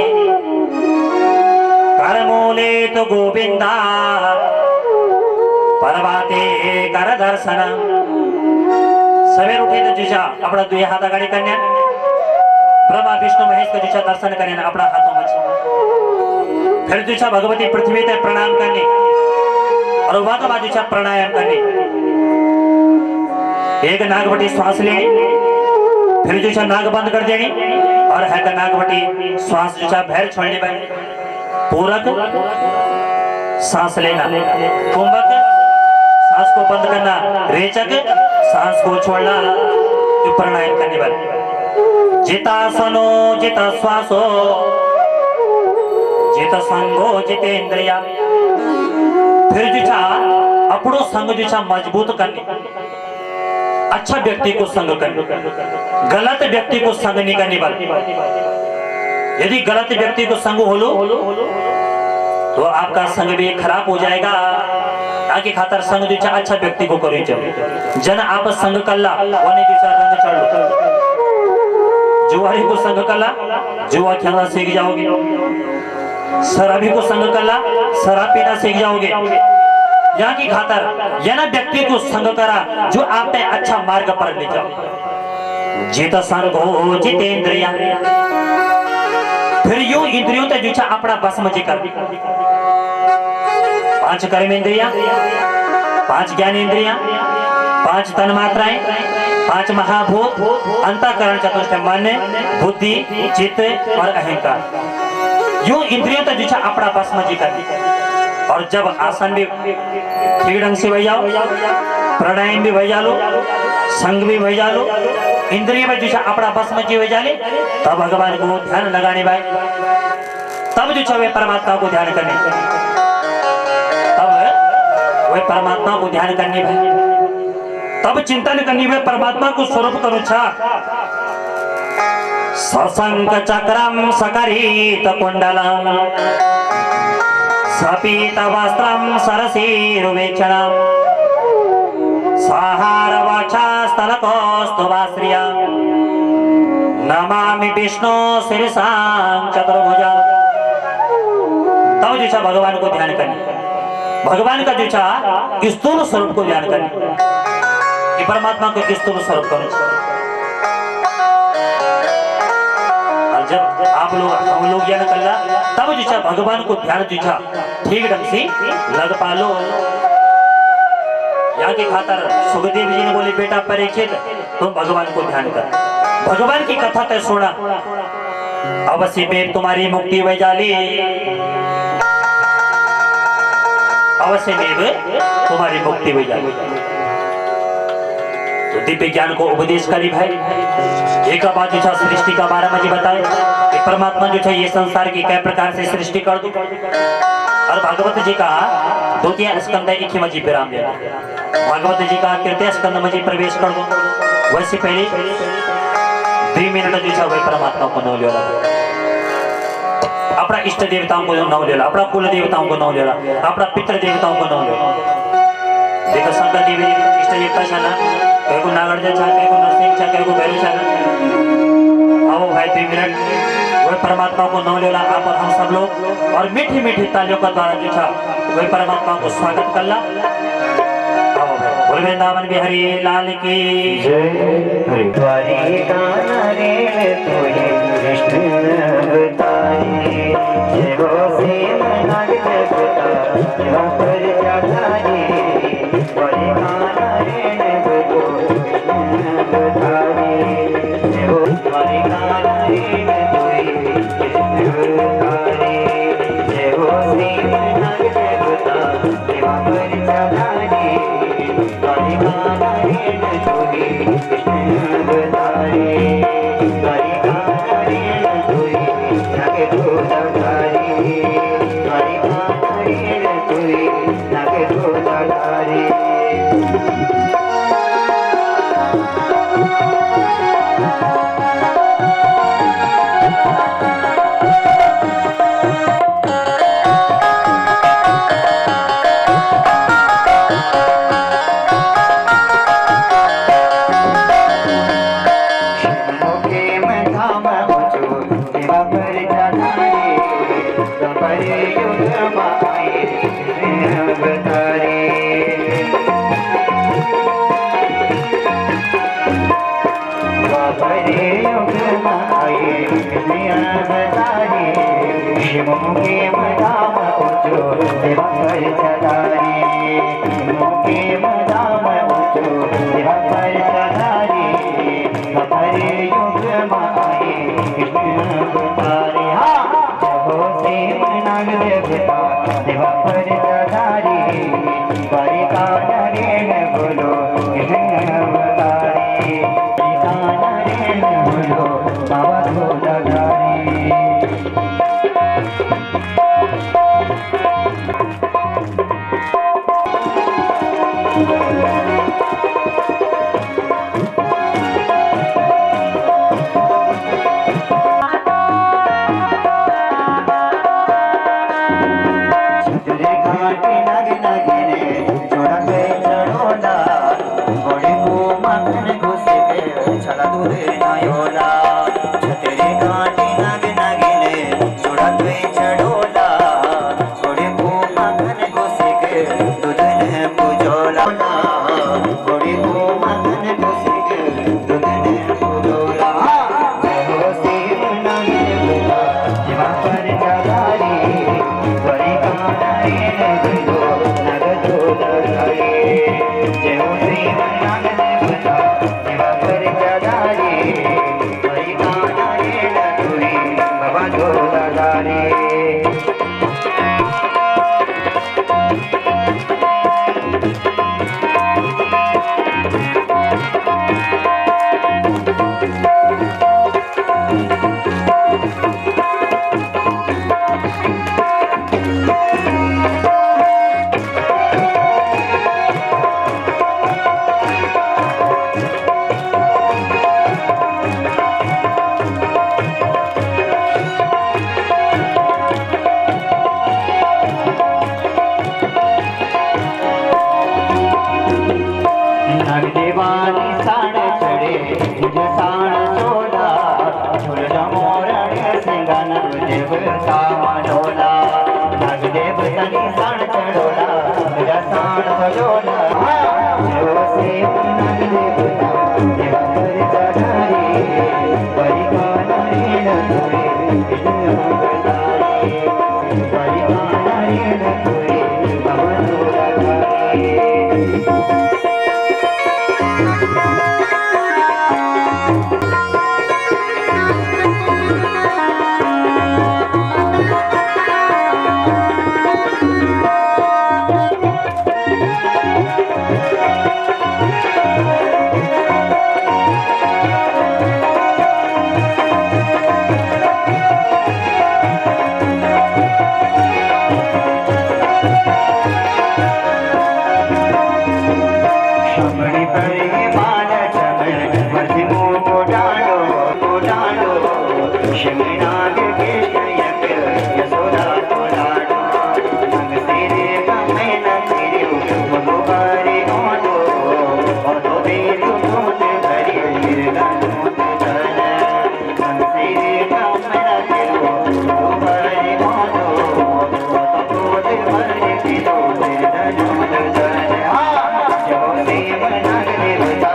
करमूले तो गोविंदा पर्वते कर दर्शन। सवेर उठे तो जो अपना 2 हाथ आगे करना, ब्रह्मा विष्णु महेश को जो दर्शन करना अपना हाथों में। फिर जो भगवती पृथ्वी ते प्रणाम करने, और वह के बाद जो प्राणायाम करने। एक नागवटी श्वास लेनी, फिर जो नाग बंद कर देनी, और है का नागवटी श्वास जो बाहर छोड़ने पर। पूरक सांस लेना, कुंभक सांस को बंद करना, रेचक सांस को छोड़ना, जो प्राणायाम करने पर। जितासनो जित श्वासो जित संगो जितेंद्रिया। फिर जो अपनो संग जो मजबूत करने, अच्छा व्यक्ति को संग करने, गलत व्यक्ति को संग नहीं करने वाले। यदि गलत व्यक्ति को संग हो लो तो आपका संग भी खराब हो जाएगा। ताकि खातर संग जो अच्छा व्यक्ति को करो। जन आप संग कल्ला वाने जो रंग चढ़ लो, जुआरी को संग कल्ला जुआ खेलना सीख जाओगे, शराबी को संग कल्ला शराब पीना सीख जाओगे। यहाँ की खातर यह ना व्यक्ति को संग करा जो आपने अच्छा मार्ग पर ले जाओ। जित संगो जितेंद्रिया। फिर यो इंद्रियों ते जो अपना बस में कर। 5 कर्म इंद्रिया, 5 ज्ञान इंद्रिया, 5 तन मात्राएं, 5 महाभूत, अंतःकरण चतुष्ट मन, बुद्धि, चित्त और अहंकार। यो इंद्रियों ते जो अपना बस में कर। और जब आसन भी ठीक ढंग से बजा लो, प्राणायाम भी बजा लो, संग भी बजा लो, इंद्रिय में जो अपना बस में जी बजा ले, तब भगवान को ध्यान लगाने भाई। तब जो वे परमात्मा को ध्यान करने, तब वे परमात्मा को ध्यान करने भाई। तब चिंतन करनी वे परमात्मा को स्वरूप करो। सशंक चक्रम सकरीत कुंडलम सपीत वस्त्रम सरसीरुवेक्षणम साहार वाचास्तलकोस्तुवाश्रिया नमामि विष्णु शीर्षां चतुर्भुजा। तब जो भगवान को ध्यान करने, भगवान का जो स्थूल स्वरूप को ध्यान करने, कि परमात्मा को स्थूल स्वरूप करो। और जब आप लोग हम लोग ज्ञान कर ला, तब जो भगवान को ध्यान जो ठीक ढंग से लग पालो। यहाँ की खातर सुखदेव जी ने बोले, बेटा परीक्षित तुम भगवान को ध्यान कर, भगवान की कथा तय सुना, अवश्य में तुम्हारी मुक्ति वह जाली, अवश्य में तुम्हारी मुक्ति वह जाली। तो दिव्य ज्ञान को उपदेश करी भाई एक बात जो था सृष्टि का बारे में जी बताए कि परमात्मा जो है ये संसार की कै प्रकार से सृष्टि कर दो और भागवत जी का द्वितीय स्कंद एक ही मजी विराम देना भागवत जी का तृतीय स्कंद मजी प्रवेश कर दो वैसे पहले 2 मिनट जो है वही परमात्मा को नौ लेला अपना इष्ट देवताओं को नौ लेला अपना कुल देवताओं को नौ लेला अपना पितृ देवताओं को नौ लेला देखो शंकर देवी इष्ट देवता छा ना कहीं को नागार्जुन छा कहीं को नरसिंह छा कहीं को भैरव छा ना आओ भाई 2 मिनट वही परमात्मा को नौ लेला आप और हम सब लोग और मीठी मीठी तालियों का द्वारा जो था वही परमात्मा को स्वागत कर ला आओ भाई बोल वृंदावन बिहारी लाल की जय द्वारिका रे तोहे कृष्ण अवतारी जय हो सेम नाग देवता जहाँ पर जाधारी द्वारिका रे बोलो कृष्ण अवतारी जय हो द्वारिका रे तोहे कृष्ण अवतारी जय हो सेम नाग देवता जहाँ पर जाधारी द्वारिका रे तोहे कृष्ण अवतारी द्वारिका रे तोहे नाग धोधारी द्वारिका रे तोहे नाग धोधारी शिवनाग कृष्ण यज्ञ यशोदा तो लाडू नंग तेरे कमे न तेरे मगुबारी ओदो ओदो बेरु दूत भरी गिरगा दूत धन नंग तेरे कमे न तेरे मगुबारी ओदो ओदो दूत भरी गिरगा दूत धन जो देव नाग देवता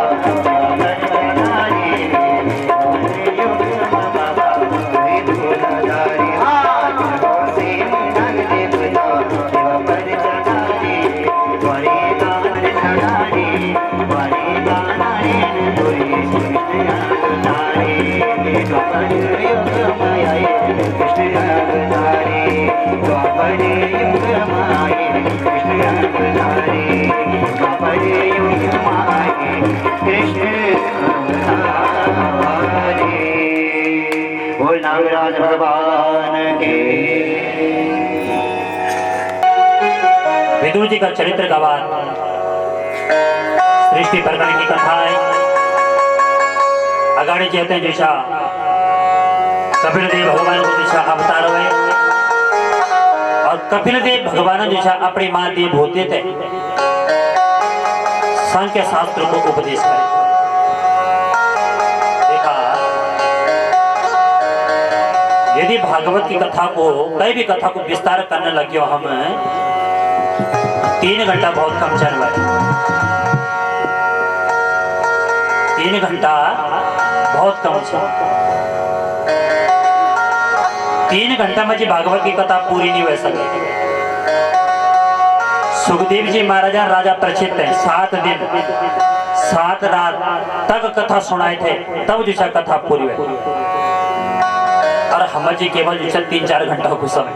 नागराज भगवान के। विदुर जी का चरित्र गवान सृष्टि प्रकरण की कथा है। अगाड़ी कहते हैं जैसा कपिल देव भगवान को जैसा अवतार हुए और कपिल देव भगवान जैसा अपनी मां देव होते थे सांख्य शास्त्र को उपदेश करें। देखा यदि भागवत की कथा को कई भी कथा को विस्तार करने लगे हो हम 3 घंटा बहुत कम चल रहा है। 3 घंटा बहुत कम चल 3 घंटा में जी भागवत की कथा पूरी नहीं हो सके। सुखदेव जी महाराजा राजा परीक्षित थे 7 दिन 7 रात तक कथा सुनाए थे तब जैसा कथा पूरी हुई। और हम जी केवल जैसे 3-4 घंटा को समय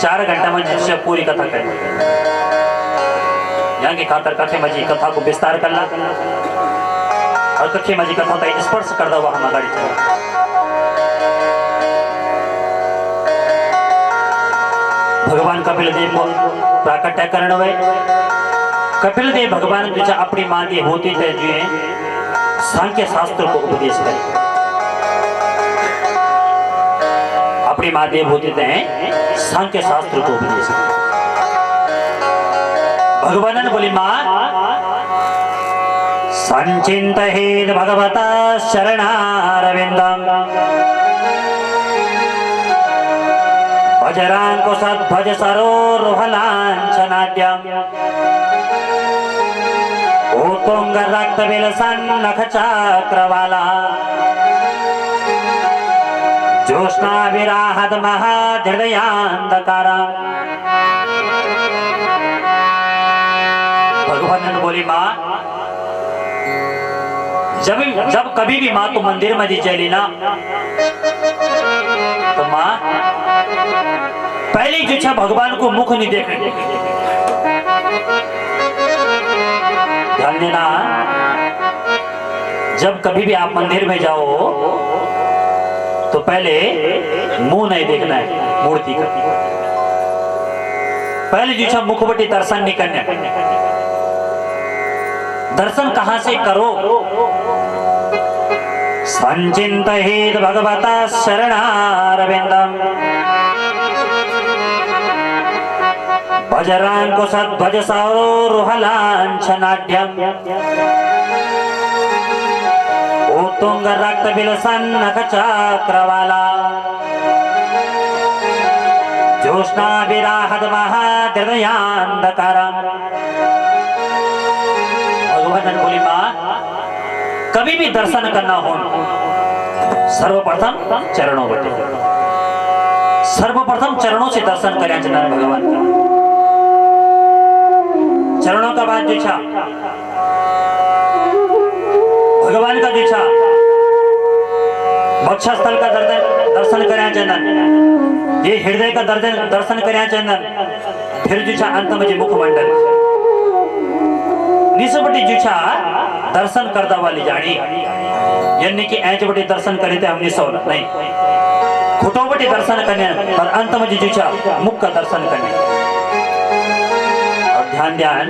4 घंटा में जैसे पूरी कथा करें। यहाँ की खातर कथे मजी कथा को विस्तार करना और कथे मजी कथा का स्पर्श कर दो हम आगे चला। भगवान कपिल देव को प्राकट्य करने हुए। कपिल देव भगवान जो अपनी मां की होती थे जो सांख्य शास्त्र को उपदेश करें। अपनी मां देव होते थे सांख्य शास्त्र को उपदेश करें। भगवान ने बोली मां संचिंतयेद भगवता शरणारविंदम भजरांको सद्भज सरोरुहलांछनाद्यम उत्तुंग रक्त विलसन नख चक्रवाला ज्योत्स्ना विराहद महाहृदयांधकारा। भगवान ने बोली मां जब कभी भी मां तो मंदिर में चली ना तो मां पहले जो छा भगवान को मुख नहीं देखे। ध्यान देना जब कभी भी आप मंदिर में जाओ तो पहले मुंह नहीं देखना है मूर्ति का। पहले जो छा मुखवटी दर्शन नहीं करना। दर्शन कहां से करो? संचिंतयेद भगवता शरणारविंदम भजरांको सद्भज सरोरुहलांछनाढ्यम उत्तुंग रक्त विलसन नख चक्रवाला ज्योत्स्ना विराहद महाहृदयांधकारा। भगवान ने बोली मां कभी भी दर्शन करना हो सर्वप्रथम चरणों बटे सर्वप्रथम चरणों से दर्शन करें जनाब भगवान का। चरणों का बाद जो छा भगवान का जो छा वक्षस्थल का दर्शन करें चंदन ये हृदय का दर्शन करें चंदन फिर जो छा अंत में मुखमंडल निसबटी जो छा दर्शन करदा वाली जानी यानी कि ऐच बटी दर्शन करे थे हमने सौ नहीं खुटो बटी दर्शन करने और अंत में जो छा मुख का दर्शन करने। और ध्यान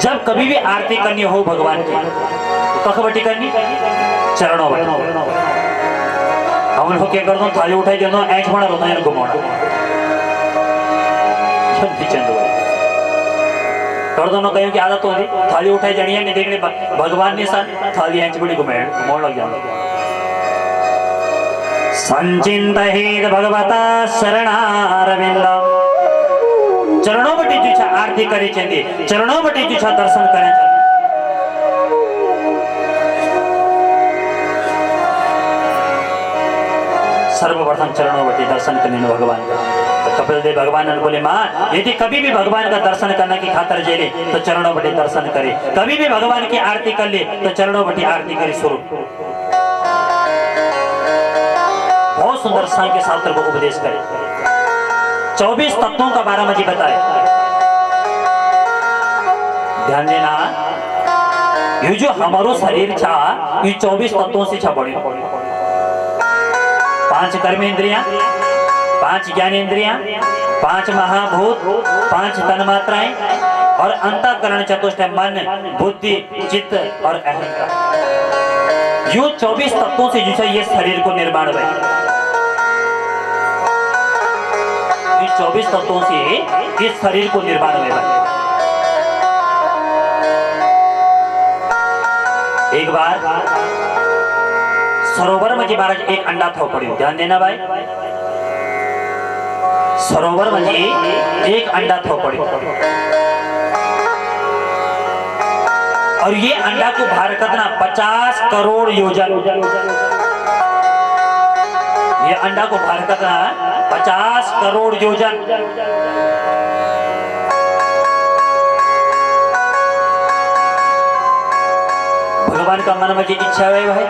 जब कभी भी आरती करनी हो भगवान की तो कख बटी करनी चरणों बटी। हम लोग क्या करते थाली उठाई देना ऐंच बना रोता है घुमाना कर दो कहीं की आदत होती थाली उठाई जानी है नहीं देखने भगवान ने सन थाली ऐंच बड़ी घुमाए लग जाना संचिंत हेत भगवता शरणारविंद चरणों बटी जुछा आरती करे चंदी चरणों बटी जुछा दर्शन करे सर्वप्रथम चरणों बटी दर्शन करने भगवान का तो कपिल देव भगवान ने बोले माँ यदि कभी भी भगवान का दर्शन करने की खातर जेले तो चरणों बटी दर्शन करे कभी भी भगवान की आरती कर ले तो चरणों बटी आरती करे शुरू बहुत सुंदर सांख्य शास्त्र को उपदेश करे 24 तत्वों का 12 मजी बताए ध्यान देना ये जो हमारो शरीर छा ये 24 तत्वों से छा बड़े 5 कर्मेंद्रियां 5 ज्ञानेंद्रियां 5 महाभूत 5 तन्मात्राएं और अंतःकरण चतुष्टय मन बुद्धि चित्त और अहंकार यो 24 तत्वों से जो ये शरीर को निर्माण हुआ 24 तत्वों से इस शरीर को निर्माण हुआ एक बार सरोवर में जी महाराज एक अंडा था पड़ी ध्यान देना भाई सरोवर में जी एक अंडा था पड़ी और ये अंडा को भार करना 50 करोड़ योजन ये अंडा को भार करना 50 करोड़ योजन भगवान का मन में जो इच्छा है भाई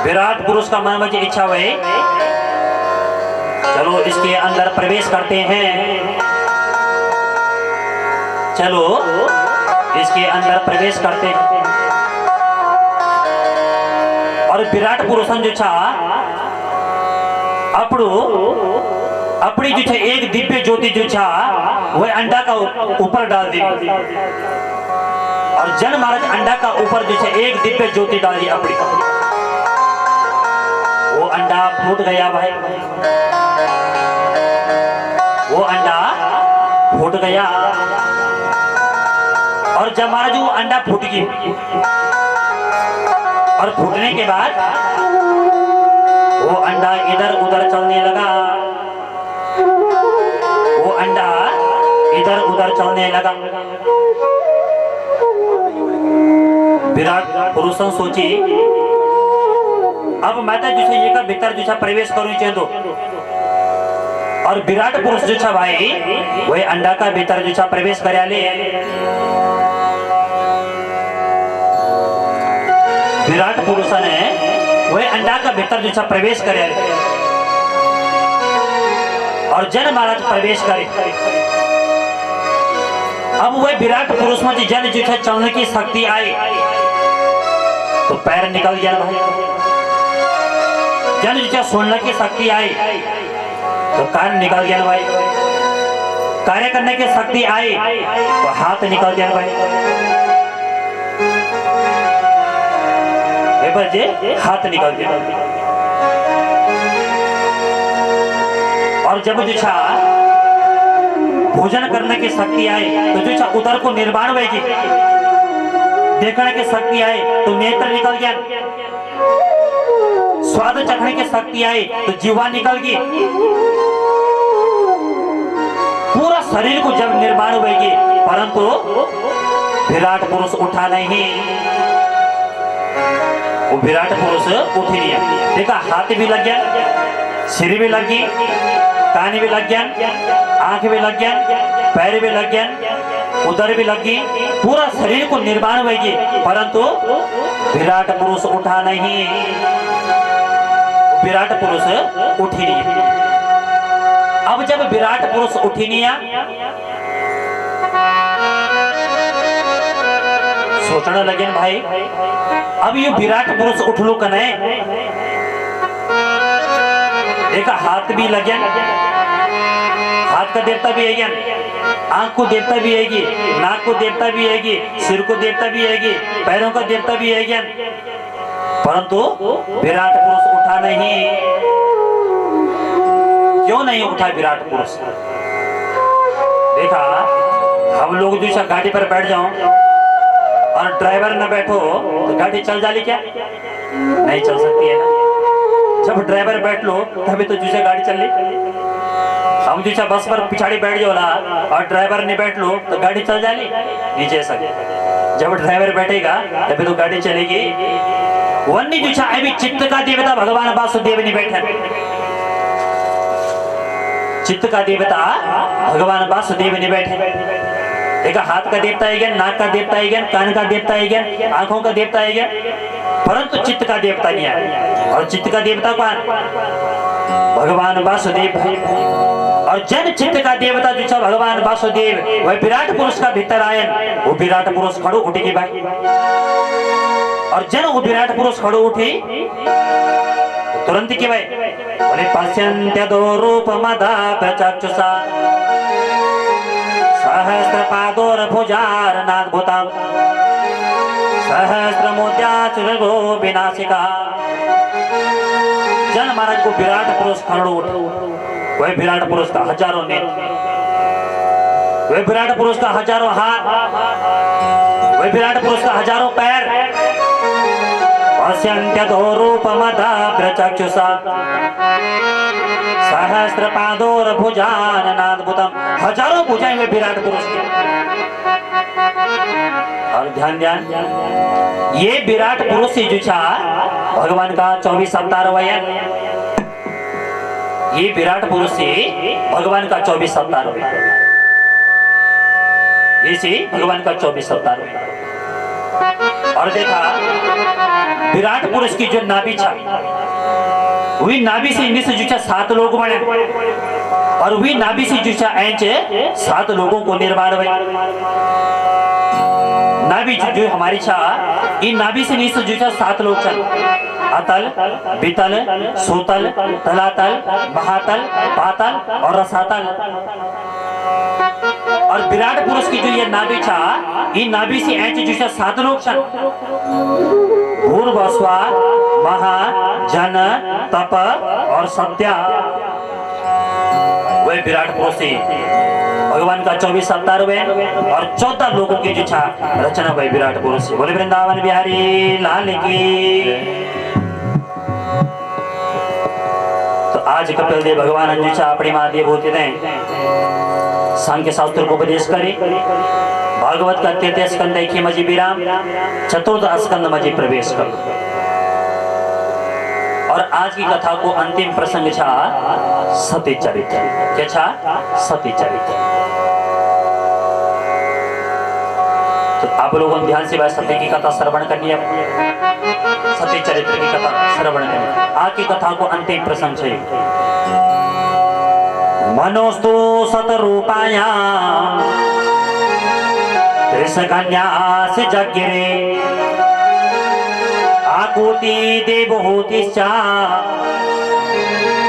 विराट पुरुष का मन में जो इच्छा है चलो इसके अंदर प्रवेश करते हैं चलो इसके अंदर प्रवेश करते हैं और विराट पुरुषन जो छा अपनी जो छे एक दिव्य ज्योति जो छा वह अंडा का ऊपर डाल दी और जन महाराज अंडा का ऊपर जो छे एक दिव्य ज्योति डाल दी अपनी वो अंडा फूट गया भाई वो अंडा फूट गया और जब महाराज वो अंडा फूट गई और फूटने के बाद वो अंडा इधर उधर चलने लगा वो अंडा इधर उधर चलने लगा विराट पुरुषन सोची अब मैं तो जो ये का भीतर जो प्रवेश करूं चाहिए तो और विराट पुरुष जो छा भाई वही अंडा का भीतर जो प्रवेश कर ले विराट पुरुष ने वह अंडा का भीतर जो प्रवेश करे और जन महाराज प्रवेश करे अब वह विराट पुरुष में जन जो चलने की शक्ति आई तो पैर निकल गया भाई जन जो सुनने की शक्ति आई तो कान निकल गया भाई कार्य करने की शक्ति आई तो हाथ निकल गया भाई बजे हाथ निकल गया और जब जो छा भोजन करने की शक्ति आई तो जो छा उदर को निर्माण होगी देखने की शक्ति आई तो नेत्र निकल गया स्वाद चखने की शक्ति आई तो जीवा निकल गई पूरा शरीर को जब निर्माण होगी परंतु विराट पुरुष उठा नहीं वो विराट पुरुष उठ ही नहीं देखा हाथ भी लग गया सिर भी लग गई कान भी लग गया आंख भी लग गया पैर भी लग गया उधर भी लग गई पूरा शरीर को निर्माण होगी परंतु विराट पुरुष उठा नहीं विराट पुरुष उठ ही नहीं अब जब विराट पुरुष उठ ही नहीं सोचने लगे भाई अब ये विराट पुरुष उठलू कने देखा हाथ भी लगे हाथ का देवता भी है आंख को देवता भी है नाक को देवता भी है सिर को देवता भी है पैरों का देवता भी है परंतु विराट पुरुष उठा नहीं। क्यों नहीं उठा विराट पुरुष? देखा, हम लोग जो सा गाड़ी पर बैठ जाओ और ड्राइवर न बैठो तो गाड़ी चल जाली क्या? नहीं चल सकती है ना। जब ड्राइवर बैठ लो तभी तो दूसरी गाड़ी चल ली। हम दूसरा बस पर पिछाड़ी बैठ जाओ ला और ड्राइवर नहीं बैठ लो तो गाड़ी चल जाली? नहीं चल सकती। जब ड्राइवर बैठेगा तभी तो गाड़ी चलेगी। वन्नी दूसरा अभी चित्त का देवता भगवान वासुदेव नहीं बैठा। चित्त का देवता भगवान वासुदेव नहीं बैठे। देखा, हाथ का देवता है क्या, नाक का देवता है क्या, कान का देवता है क्या, आंखों का देवता है क्या, परंतु चित्त का देवता नहीं है। और चित्त का देवता कौन? भगवान वासुदेव है। और जन चित्त का देवता जो भगवान वासुदेव वह विराट पुरुष का भीतर आयन, वो विराट पुरुष खड़ो उठेगी भाई। और जन वो विराट पुरुष खड़ो उठे तुरंत की भाई बोले पश्यन्त्य रूप मदा प्रचक्षुषा सहस्र पादोर भुजार नाद्भुतम सहस्र मोत्याचुरगो विनाशिका। जन महाराज को विराट पुरुष खड़ो उठे। वह विराट पुरुष का हजारों नेत्र, वह विराट पुरुष का हजारों हाथ, वह विराट पुरुष का हजारों पैर। पश्यन्त्यो रूपमदा प्रचक्षुषा सहस्र पादोर भुजान नाद्भुतम। हजारों भुजाएं हुए विराट पुरुष की। और ध्यान ध्यान, ये विराट पुरुष ही जो भगवान का 24 अवतार हुआ। ये विराट पुरुष ही भगवान का 24 अवतार हुआ। ये भगवान का 24 अवतार हुआ। और देखा, विराट पुरुष की जो नाभि छा, वही नाभि से इनमें से जो 7 लोग बने। और वही नाभि से जो ऐंच 7 लोगों को निर्माण हुए। नाभि जो हमारी छा, इन नाभि से नीचे जो 7 लोग छन। अतल, वितल, सूतल, तलातल, महातल, पातल और रसातल। और विराट पुरुष की जो ये नाभि छा, इन नाभि से ऐंच जो 7 लोग छन। पूर्व, स्वा, महा, जन, तप और सत्या। वह विराट पुरुष भगवान का 24 अवतार हुए। और 14 लोगों की जो रचना हुई विराट पुरुष। बोले वृंदावन बिहारी लाल की। तो आज कपिल देव भगवान जो अपनी महादेव होते थे सांख्य शास्त्र को उपदेश करे। भागवत का 33 स्कंद की मजी विराम, चतुर्थ स्कंद मजी प्रवेश कर। और आज की कथा को अंतिम प्रसंग छा सती चरित्र। क्या छा? सती चरित्र। तो आप लोगों ने ध्यान से भाई सती की कथा श्रवण करनी है। सती चरित्र की कथा श्रवण करनी। आज की कथा को अंतिम प्रसंग है। मनोस्तु सतरूपाया त्रिशकन्यास जज्ञिरे आकुति देवहूतिश्चा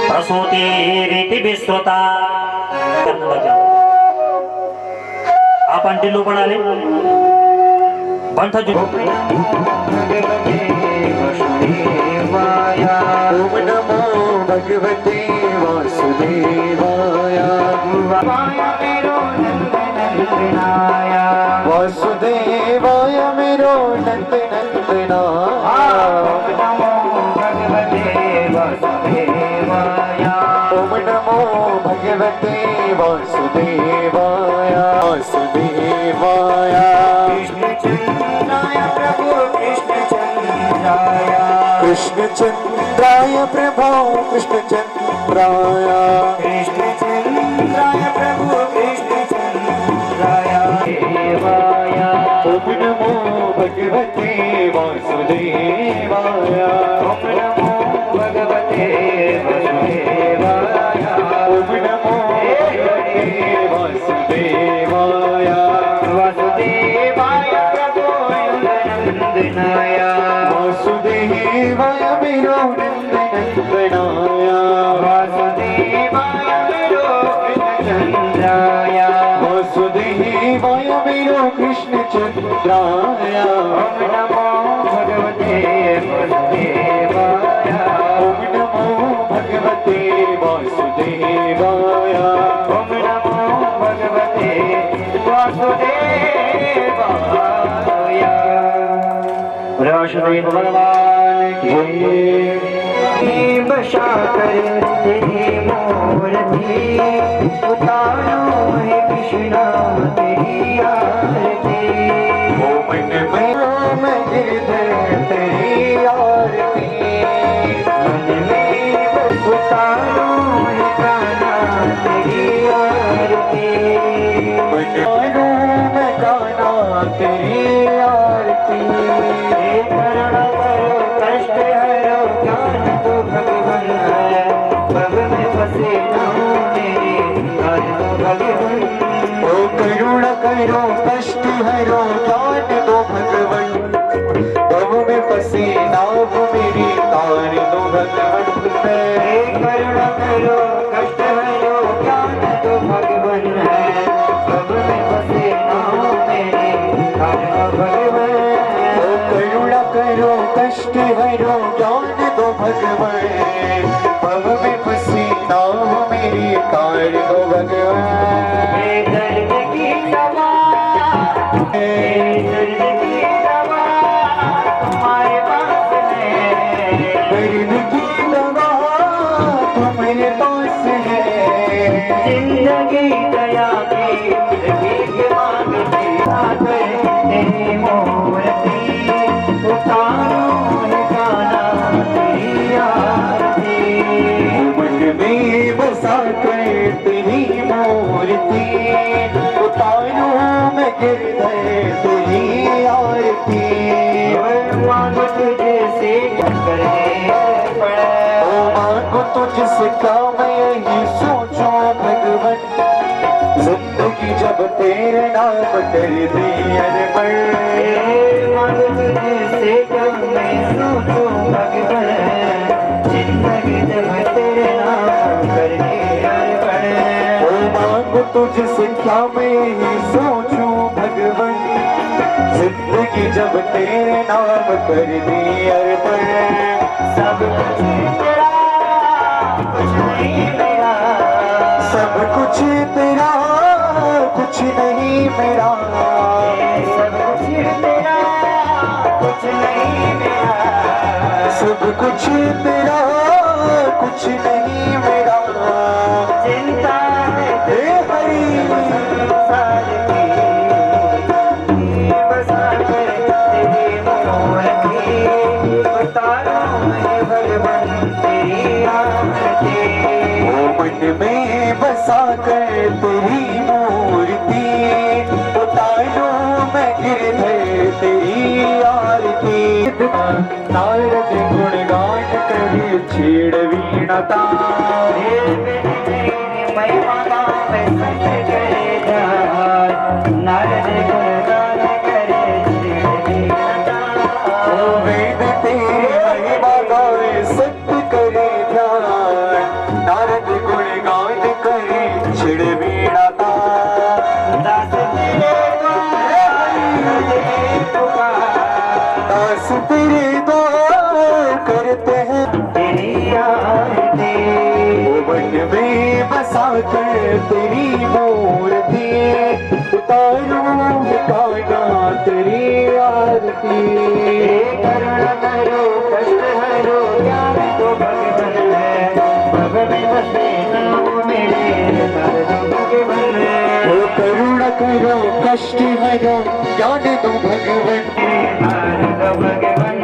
प्रसूतिरिति विश्रुता। आप अंटिलू बना ले बंठ जो ओम नमो भगवते वासुदेवाय। वासुदेवाय मेरो नंद नंदनाय। ओम नमो भगवते वासुदेवाय। वासुदेवाय कृष्णचंद्राय प्रभो कृष्णचंद्राय। कृष्णचंद्राय प्रभो कृष्णचंद्राय देवाय। ओम नमो भगवते वासुदेवाय। ओम नमो भगवते वासुदेवाय। ओम नमो भगवते वासुदेवाय। वासुदेवाय प्रभो नंदनाय। वासुदेवाय मेरो नंदनंदनाय। वासुदेवाय मेरो कृष्णचंद्राय। वासुदेवाय मेरो कृष्णचंद्राय। ओम नमो भगवते वासुदेवाय। राष्ट्रदेव भगवान की बशा कर तेरी मूर्ति उतारो है कृष्णा तेरी आरती मैं गिरधर तेरी आरती मन में उतारो है कान्हा तेरी आरती मैं गाना तेरी आरती करुणा करो कष्ट हरो ज्ञान तो भगवान है भव में फंसे न हो मेरे ज्ञान तो भगवान ओ करुणा करो कष्ट हरो ज्ञान दो भगवन भव में फंसे नाव मेरी तार दो भगवन करुणा करो कष्ट हरो ज्ञान तो भगवान है भव में फंसे न हो मेरे ज्ञान तो भगवान ओ करुणा करो कष्ट हरो ज्ञान दो भगवन भव में फंसी नाव मेरी तार दो भगवन दर्द की दवा दर्द की दवा तुम्हारे पास है दर्द की दवा तुम्हारे पास है जिंदगी दया की भीख मांगती आकर तेरी मूर्ति उतारो है गाना तेरी आरती मन में बसा कर तेरी मूर्ति उतारो मैं गिरधर तेरी आरती मांगो तुझे से करने पड़ा ओ मांगो तुझसे क्या मैं यही सोचूं भगवन जिंदगी जब तेरे नाम कर दी अरपण मांगो तुझे से क्या मैं सोचूं भगवान जिंदगी जब तेरे नाम करके अर्पण ओ मांगो तुझसे क्या मैं यही सोचूं भगवन जिंदगी जब तेरे नाम कर दी अर्पण सब कुछ तेरा कुछ नहीं मेरा सब कुछ तेरा कुछ नहीं मेरा सब कुछ तेरा कुछ नहीं मेरा सब कुछ तेरा कुछ नहीं मेरा चिंता है हे हरि संसार की बसा कर तेरी मूर्ति उतारो है भगवान तेरी आरती ओ मन में बसा कर तेरी मूर्ति उतारो मैं गिरधर तेरी आरती नारद गुणगान करे छेड़ वीणा तार महिमा में संत करे जान नारद गुणगान करे ओ वेद तेरी महिमा गावे सत्य करे ध्यान नारद गुणगान करे छेड़ वीणा तार दास तेरे दास तेरे द्वार करते हैं तेरी आरती मन में बसा कर तेरी मूर्ति उतारो गाना तेरी आरती करुणा करो कष्ट हरो ज्ञान तो भगवान है भव में बसे नाम मेरे दर्द भगवान है ओ करुणा करो कष्ट हरो ज्ञान दो भगवन भगवान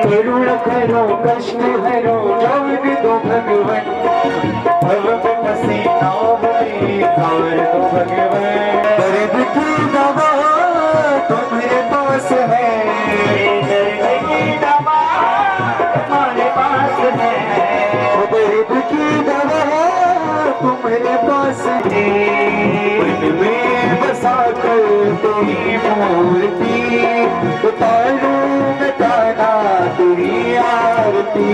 करुणा करो कष्ट हरो ज्ञान दो भगवन भव में फंसी नाव मेरी तार दो भगवन दर्द की दवा तुम्हारे पास है दर्द की दवा तुम्हारे पास है दर्द की दवा तुम्हारे पास है मन में बसा कर तेरी मूर्ति उतारो मैं गाना तेरी आरती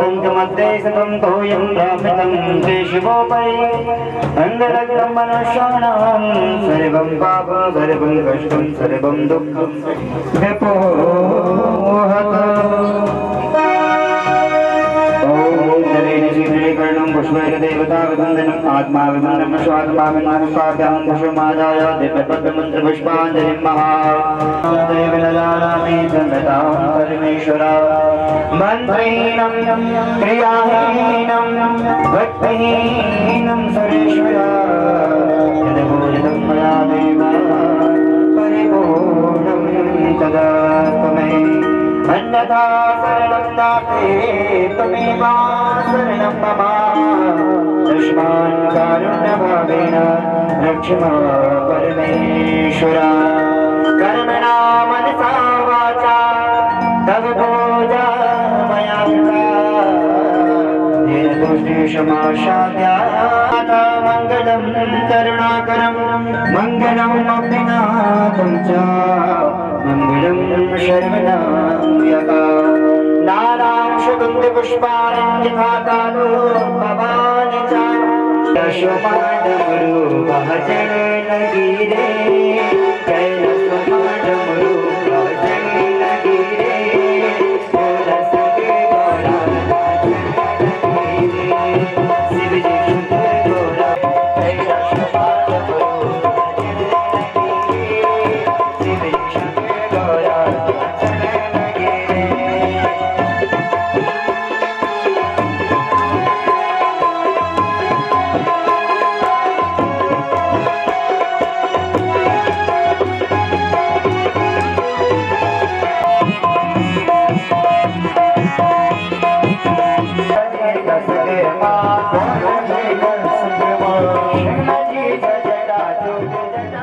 संतमद्देशतं तोयं रामितं ते शिवोपरि अन्धरग्नं मनुष्याणां सर्वं पापं सर्वं कष्टं सर्वं दुःखं व्यपोहत ॐ पुष्पैर्देवतावन्दनम् आत्मावन्दनम् स्वात्मावन्दनम् स्वाभ्यां कुसुमादाय दिव्यपद्ममन्त्रपुष्पाञ्जलिं महादेवनदानामि धन्यतां परमेश्वरा मन्त्रीणं क्रियाहीनं भक्तिहीनं सुरेश्वरा यदभूषितं मया देव परिपूर्णं तदास्तु मे अन्यथा शरणं नास्ति त्वमेव शरणं मम तस्मात् कारुण्यभावेन रक्ष मां परमेश्वरा कर्मणा मनसा वाचा तव भोजा मया मङ्गलं करुणाकरं मङ्गलं मुक्तिनाथं च मङ्गलं शर्वणायका नानां सुगन्धपुष्पाणि यथा कालो भवानि च यशोमानवरूपः चरणगिरे